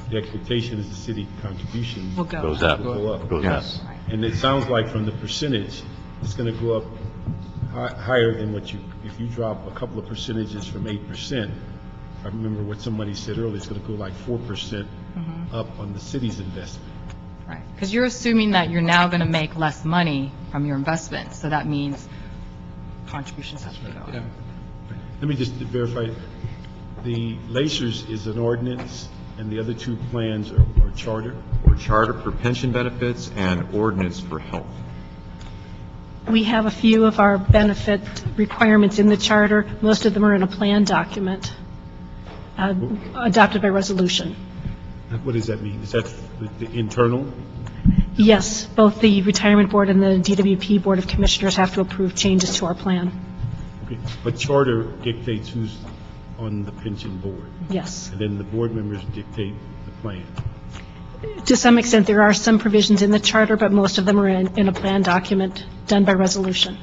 [SPEAKER 1] the expectation is the city contribution
[SPEAKER 12] Will go
[SPEAKER 9] Goes up.
[SPEAKER 1] will go up.
[SPEAKER 9] Goes up.
[SPEAKER 13] Yes.
[SPEAKER 1] And it sounds like from the percentage, it's going to go up higher than what you, if you drop a couple of percentages from 8%, I remember what somebody said earlier, it's going to go like 4% up on the city's investment.
[SPEAKER 12] Right, because you're assuming that you're now going to make less money from your investment, so that means contributions have to go up.
[SPEAKER 15] Yeah.
[SPEAKER 1] Let me just verify, the Lacers is an ordinance, and the other two plans are charter?
[SPEAKER 13] Or charter for pension benefits and ordinance for health.
[SPEAKER 14] We have a few of our benefit requirements in the charter. Most of them are in a plan document adopted by resolution.
[SPEAKER 1] What does that mean? Is that the internal?
[SPEAKER 14] Yes, both the Retirement Board and the DWP Board of Commissioners have to approve changes to our plan.
[SPEAKER 1] Okay. But charter dictates who's on the pension board,
[SPEAKER 14] Yes.
[SPEAKER 1] and then the board members dictate the plan.
[SPEAKER 14] To some extent, there are some provisions in the charter, but most of them are in a plan document done by resolution.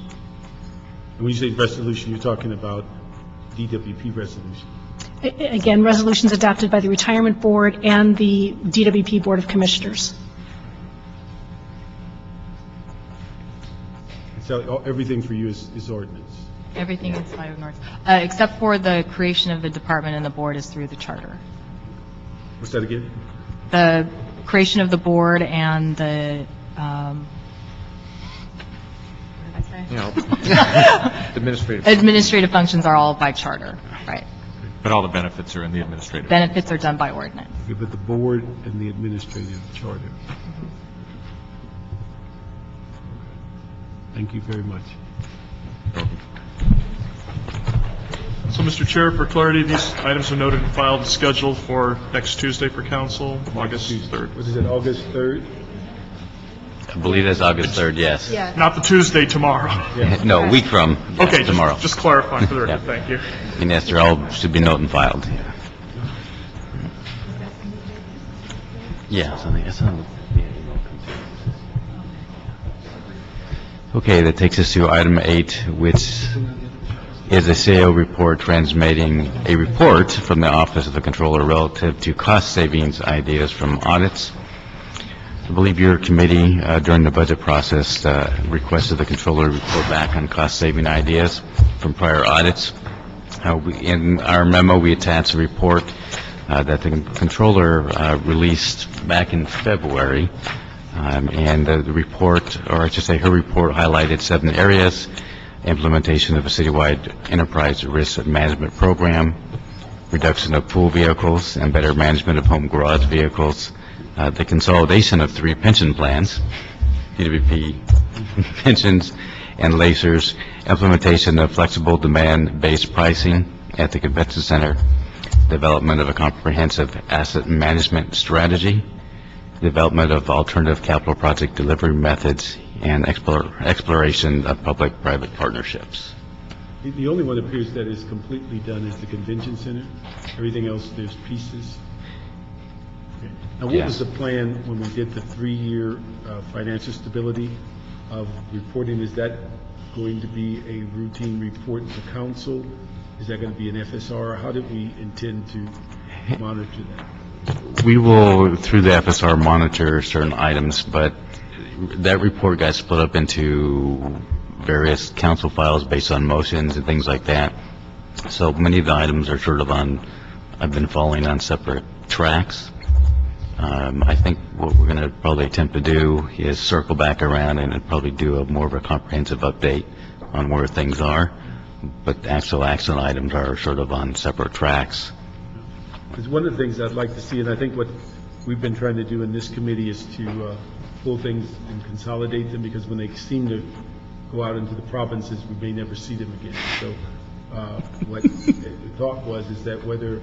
[SPEAKER 1] And when you say resolution, you're talking about DWP resolution.
[SPEAKER 14] Again, resolutions adopted by the Retirement Board and the DWP Board of Commissioners.
[SPEAKER 1] So everything for you is ordinance.
[SPEAKER 12] Everything is by ordinance, except for the creation of the department and the board is through the charter.
[SPEAKER 1] What's that again?
[SPEAKER 12] The creation of the board and the, what did I say?
[SPEAKER 13] Administrative.
[SPEAKER 12] Administrative functions are all by charter, right?
[SPEAKER 8] But all the benefits are in the administrative.
[SPEAKER 12] Benefits are done by ordinance.
[SPEAKER 1] Okay, but the board and the administrative charter. Thank you very much.
[SPEAKER 16] So, Mr. Chair, for clarity, these items are noted and filed and scheduled for next Tuesday for council, August 3rd.
[SPEAKER 1] What is it, August 3rd?
[SPEAKER 9] I believe that's August 3rd, yes.
[SPEAKER 16] Not the Tuesday tomorrow.
[SPEAKER 9] No, a week from
[SPEAKER 16] Okay,
[SPEAKER 9] tomorrow.
[SPEAKER 16] just clarifying for the record,
[SPEAKER 9] Yeah.
[SPEAKER 16] thank you.
[SPEAKER 9] And yes, they're all should be noted and filed. Yeah, something. Okay, that takes us to item 8, which is a CAO report transmitting a report from the Office of the Controller relative to cost savings ideas from audits. I believe your committee, during the budget process, requested the Controller report back on cost-saving ideas from prior audits. In our memo, we attached a report that the Controller released back in February, and the report, or I should say her report, highlighted 7 areas: implementation of a citywide enterprise risk management program, reduction of pool vehicles and better management of home garage vehicles, the consolidation of 3 pension plans, DWP pensions and Lacers, implementation of flexible demand-based pricing at the convention center, development of a comprehensive asset management strategy, development of alternative capital project delivery methods, and exploration of public-private partnerships.
[SPEAKER 1] The only one appears that is completely done is the convention center. Everything else, there's pieces. Okay. Now, what was the plan when we did the 3-year financial stability of reporting? Is that going to be a routine report to council? Is that going to be an FSR? How did we intend to monitor that?
[SPEAKER 9] We will, through the FSR, monitor certain items, but that report got split up into various council files based on motions and things like that. So many of the items are sort of I've been following on separate tracks. I think what we're going to probably attempt to do is circle back around and probably do more of a comprehensive update on where things are, but the actual action items are sort of on separate tracks.
[SPEAKER 1] Because one of the things I'd like to see, and I think what we've been trying to do in this committee is to pull things and consolidate them, because when they seem to go out into the provinces, we may never see them again. So what the thought was is that whether,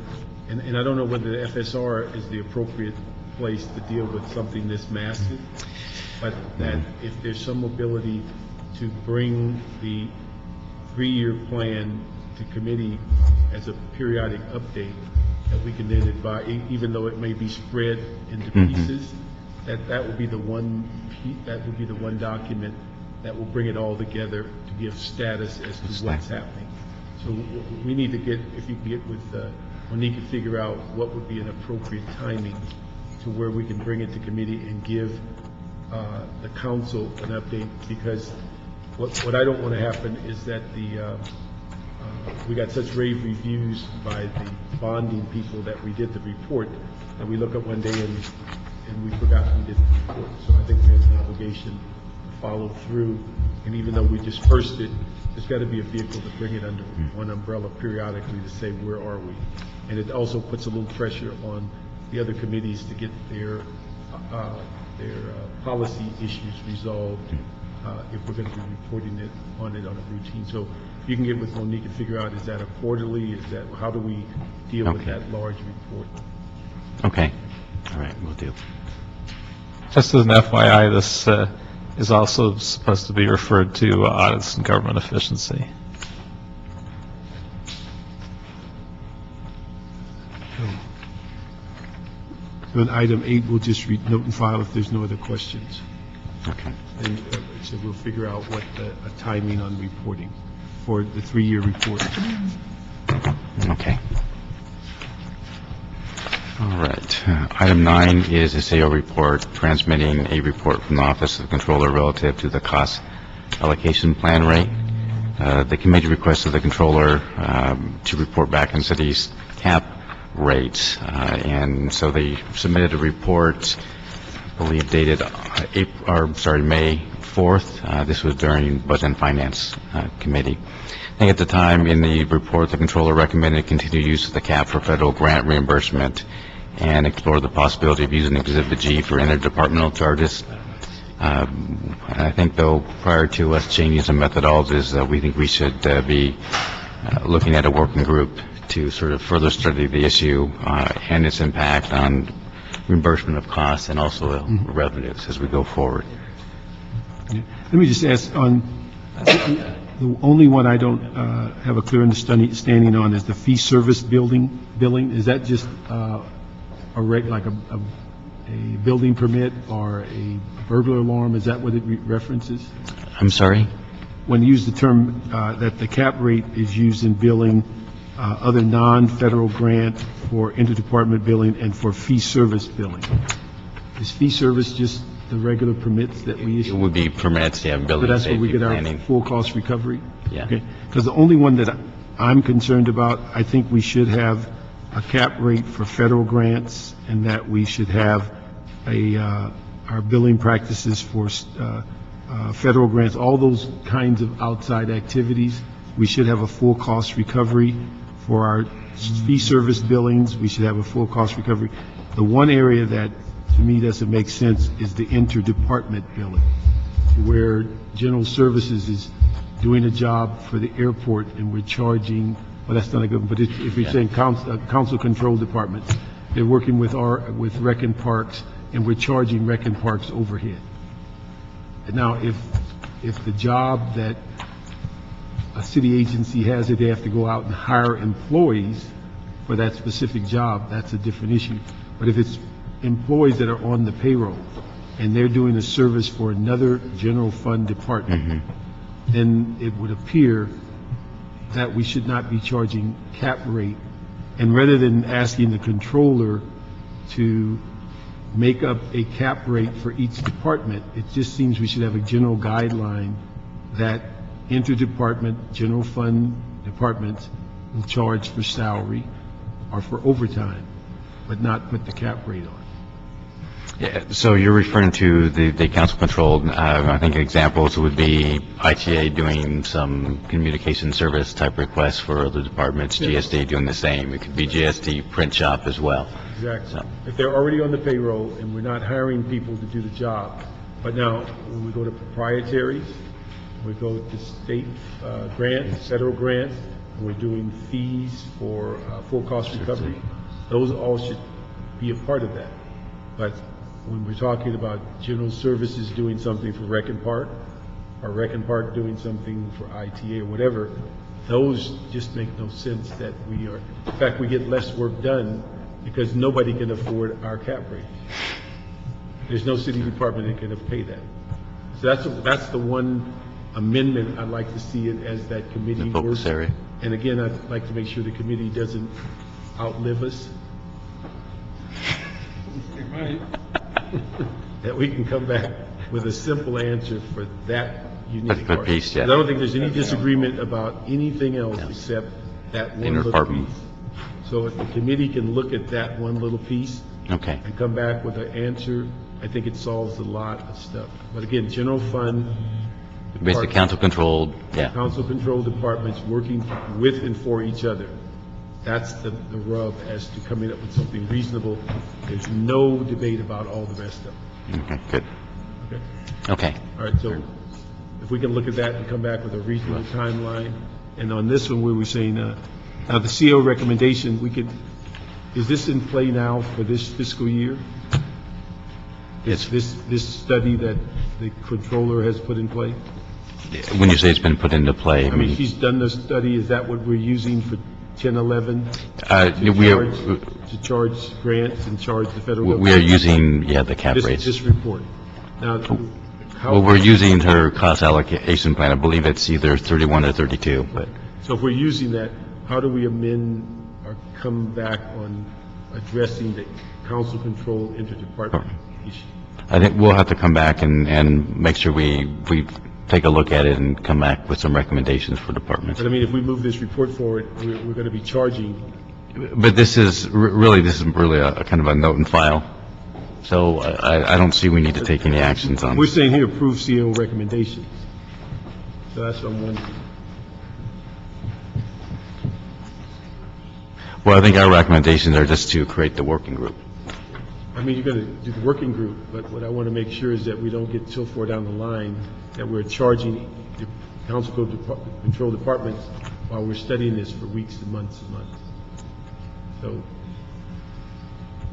[SPEAKER 1] and I don't know whether the FSR is the appropriate place to deal with something this massive, but that if there's some ability to bring the 3-year plan to committee as a periodic update, that we can then advise, even though it may be spread into pieces, that would be the one, that would be the one document that will bring it all together to give status as to what's happening. So we need to get, if you can get with Monique and figure out what would be an appropriate timing to where we can bring it to committee and give the council an update, because what I don't want to happen is that we got such rave reviews by the bonding people that we did the report, and we look up one day and we forgot we did the report. So I think we have an obligation to follow through, and even though we dispersed it, there's got to be a vehicle to bring it under one umbrella periodically to say, where are we? And it also puts a little pressure on the other committees to get their policy issues resolved if we're going to be reporting it on a routine. So you can get with Monique and figure out, is that a quarterly, is that, how do we deal with that large report?
[SPEAKER 9] Okay. All right, we'll do.
[SPEAKER 5] Just as an FYI, this is also supposed to be referred to audits and government efficiency.
[SPEAKER 1] So in item 8, we'll just note and file if there's no other questions.
[SPEAKER 9] Okay.
[SPEAKER 1] And so we'll figure out what a timing on reporting for the 3-year report.
[SPEAKER 9] Okay. All right. Item 9 is a SAO report, transmitting a report from the Office of the Controller relative to the cost allocation plan rate. The committee requested the controller to report back on city's cap rates, and so they submitted a report, I believe dated May 4th. This was during Budget and Finance Committee. I think at the time in the report, the controller recommended continued use of the cap for federal grant reimbursement and explore the possibility of using Exhibit G for interdepartmental charges. I think, though, prior to us changing some methodologies, we think we should be looking at a working group to sort of further study the issue and its impact on reimbursement of costs and also revenues as we go forward.
[SPEAKER 1] Let me just ask, on the only one I don't have a clear understanding on is the fee service billing. Is that just like a building permit or a burglar alarm? Is that what it references?
[SPEAKER 9] I'm sorry?
[SPEAKER 1] When you use the term that the cap rate is used in billing other non-federal grant for interdepartment billing and for fee service billing, is fee service just the regular permits that we issue?
[SPEAKER 9] It would be permits, yeah, building
[SPEAKER 1] So that's where we
[SPEAKER 9] safety
[SPEAKER 1] get our
[SPEAKER 9] planning.
[SPEAKER 1] full cost recovery?
[SPEAKER 9] Yeah.
[SPEAKER 1] Okay, because the only one that I'm concerned about, I think we should have a cap rate for federal grants, and that we should have our billing practices for federal grants, all those kinds of outside activities. We should have a full cost recovery for our fee service billings. We should have a full cost recovery. The one area that to me doesn't make sense is the interdepartment billing, where general services is doing a job for the airport and we're charging, well, that's not a good one, but if you're saying council control departments, they're working with Rec and Parks and we're charging Rec and Parks overhead. And now, if the job that a city agency has, that they have to go out and hire employees for that specific job, that's a different issue. But if it's employees that are on the payroll and they're doing a service for another general fund department, then it would appear that we should not be charging cap rate. And rather than asking the controller to make up a cap rate for each department, it just seems we should have a general guideline that interdepartment general fund departments will charge for salary or for overtime, but not put the cap rate on.
[SPEAKER 9] Yeah, so you're referring to the council-controlled, I think examples would be ITA doing some communication service type requests for other departments, GSD doing the same. It could be GSD print shop as well.
[SPEAKER 1] Exactly.
[SPEAKER 9] So.
[SPEAKER 1] If they're already on the payroll and we're not hiring people to do the job, but now when we go to proprietaries, we go to state grants, federal grants, and we're doing fees for full cost recovery, those all should be a part of that. But when we're talking about general services doing something for Rec and Park, or Rec and Park doing something for ITA or whatever, those just make no sense that we are, in fact, we get less work done because nobody can afford our cap rate. There's no city department that can pay that. So that's the one amendment I'd like to see it as that committee
[SPEAKER 9] The focus
[SPEAKER 1] works.
[SPEAKER 9] area.
[SPEAKER 1] And again, I'd like to make sure the committee doesn't outlive us. That we can come back with a simple answer for that unique
[SPEAKER 9] Particular
[SPEAKER 1] part.
[SPEAKER 9] piece, yeah.
[SPEAKER 1] I don't think there's any disagreement about anything else except that one little
[SPEAKER 9] Interdepartment.
[SPEAKER 1] piece. So if the committee can look at that one little piece
[SPEAKER 9] Okay.
[SPEAKER 1] and come back with an answer, I think it solves a lot of stuff. But again, general fund.
[SPEAKER 9] Basically, council-controlled, yeah.
[SPEAKER 1] Council-controlled departments working with and for each other. That's the rub as to coming up with something reasonable. There's no debate about all the rest of it.
[SPEAKER 9] Okay, good.
[SPEAKER 1] Okay?
[SPEAKER 9] Okay.
[SPEAKER 1] All right, so if we can look at that and come back with a reasonable timeline. And on this one, where we're saying, now the CO recommendation, is this in play now for this fiscal year? It's this study that the controller has put in play?
[SPEAKER 9] When you say it's been put into play,
[SPEAKER 1] I mean, she's done the study, is that what we're using for 10, 11? To charge grants and charge the federal government?
[SPEAKER 9] we are using, the cap rates.
[SPEAKER 1] This report. Now,
[SPEAKER 9] Well, we're using her cost allocation plan. I believe it's either 31 or 32, but
[SPEAKER 1] so if we're using that, how do we amend or come back on addressing the council control interdepartment issue?
[SPEAKER 9] I think we'll have to come back and make sure we take a look at it and come back with some recommendations for departments.
[SPEAKER 1] But I mean, if we move this report forward, we're going to be charging.
[SPEAKER 9] But this is really a kind of a note and file. So I don't see we need to take any actions on
[SPEAKER 1] We're
[SPEAKER 9] it.
[SPEAKER 1] saying here, approve CO recommendations. So that's what I'm wondering.
[SPEAKER 9] Well, I think our recommendations are just to create the working group.
[SPEAKER 1] I mean, you're going to do the working group, but what I want to make sure is that we don't get so far down the line that we're charging the council control departments while we're studying this for weeks and months and months. So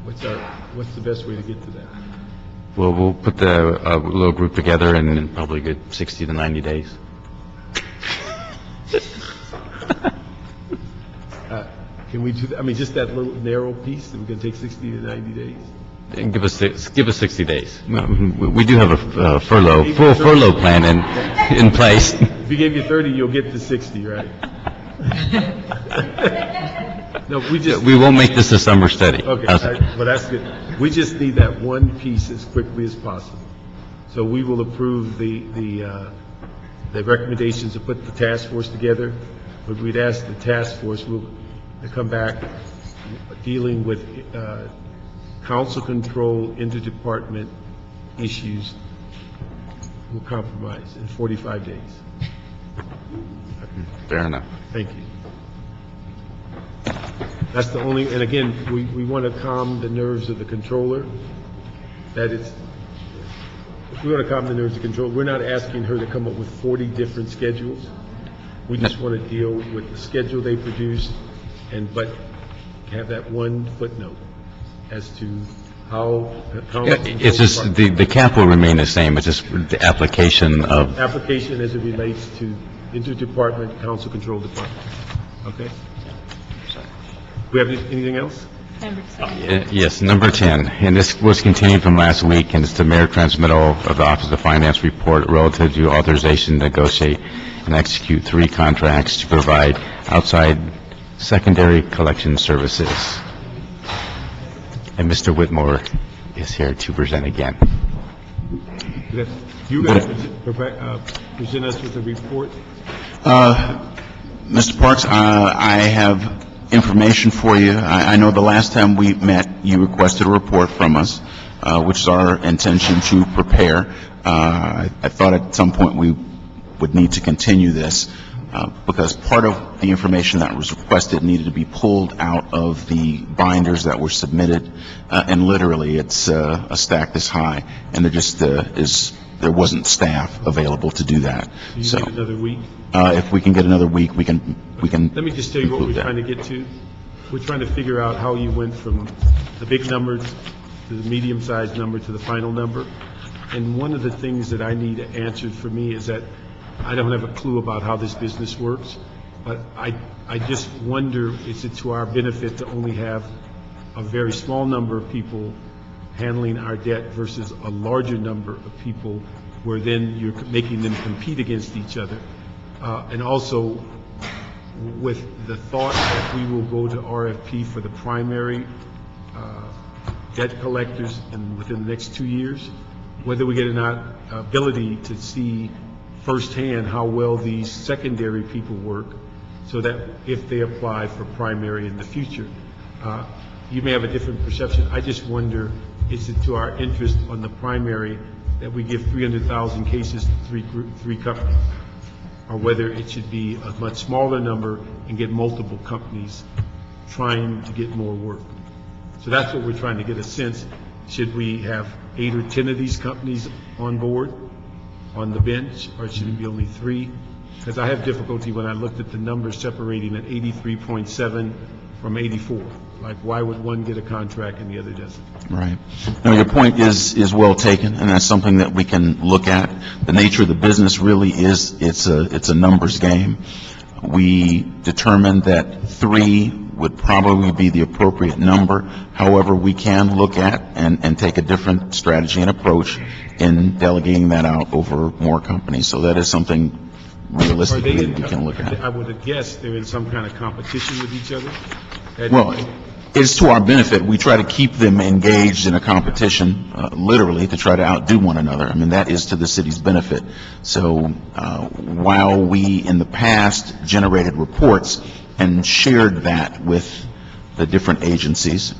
[SPEAKER 1] what's the best way to get to that?
[SPEAKER 9] Well, we'll put the little group together in probably a good 60 to 90 days.
[SPEAKER 1] Can we do that? I mean, just that little narrow piece, that we can take 60 to 90 days?
[SPEAKER 9] And give us 60 days. We do have a full furlough plan in place.
[SPEAKER 1] If we gave you 30, you'll get to 60, right? No,
[SPEAKER 9] We won't make this a summer study.
[SPEAKER 1] Okay,
[SPEAKER 9] How's it?
[SPEAKER 1] well, that's good. We just need that one piece as quickly as possible. So we will approve the recommendations to put the task force together, but we'd ask the task force to come back dealing with council control interdepartment issues will compromise in 45 days.
[SPEAKER 9] Fair enough.
[SPEAKER 1] Thank you. That's the only, and again, we want to calm the nerves of the controller, that if we want to calm the nerves of the controller, we're not asking her to come up with 40 different schedules. We just want to deal with the schedule they produced, but have that one footnote as to how.
[SPEAKER 9] It's just, the cap will remain the same, it's just the application of,
[SPEAKER 1] Application as it relates to interdepartment, council control department. Okay? We have anything else?
[SPEAKER 9] yes, number 10, and this was continued from last week, and it's the mayor transmittal of the Office of Finance report relative to authorization to negotiate and execute 3 contracts to provide outside secondary collection services. And Mr. Whitmore is here to present again.
[SPEAKER 1] You guys present us with a report?
[SPEAKER 17] Mr. Parks, I have information for you. I know the last time we met, you requested a report from us, which is our intention to prepare. I thought at some point we would need to continue this because part of the information that was requested needed to be pulled out of the binders that were submitted, and literally it's a stack this high, and there wasn't staff available to do that.
[SPEAKER 1] So you need another week?
[SPEAKER 17] If we can get another week, we can.
[SPEAKER 1] Let me just tell you what we're trying to get to. We're trying to figure out how you went from the big numbers the medium-sized number to the final number. And one of the things that I need answered for me is that I don't have a clue about how this business works, but I just wonder, is it to our benefit to only have a very small number of people handling our debt versus a larger number of people, where then you're making them compete against each other? And also, with the thought that we will go to RFP for the primary debt collectors within the next 2 years, whether we get an ability to see firsthand how well these secondary people work, so that if they apply for primary in the future, you may have a different perception. I just wonder, is it to our interest on the primary that we give 300,000 cases to three companies, or whether it should be a much smaller number and get multiple companies trying to get more work? So that's what we're trying to get a sense. Should we have 8 or 10 of these companies on board, on the bench, or should it be only 3? Because I have difficulty when I looked at the numbers separating at 83.7 from 84. Like, why would one get a contract and the other doesn't?
[SPEAKER 17] Right. No, your point is well taken, and that's something that we can look at. The nature of the business really is, it's a numbers game. We determined that 3 would probably be the appropriate number. However, we can look at and take a different strategy and approach in delegating that out over more companies. So that is something realistically we can look at.
[SPEAKER 1] I would have guessed they're in some kind of competition with each other.
[SPEAKER 17] Well, it's to our benefit. We try to keep them engaged in a competition, literally, to try to outdo one another. I mean, that is to the city's benefit. So while we, in the past, generated reports and shared that with the different agencies,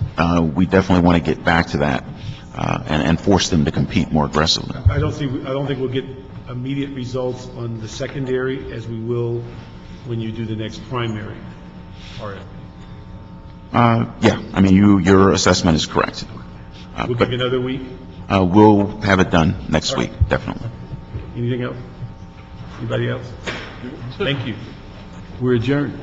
[SPEAKER 17] we definitely want to get back to that and force them to compete more aggressively.
[SPEAKER 1] I don't think we'll get immediate results on the secondary as we will when you do the next primary RFP.
[SPEAKER 17] Yeah, I mean, your assessment is correct.
[SPEAKER 1] We'll give you another week?
[SPEAKER 17] We'll have it done next week, definitely.
[SPEAKER 1] Anything else? Anybody else? Thank you. We're adjourned.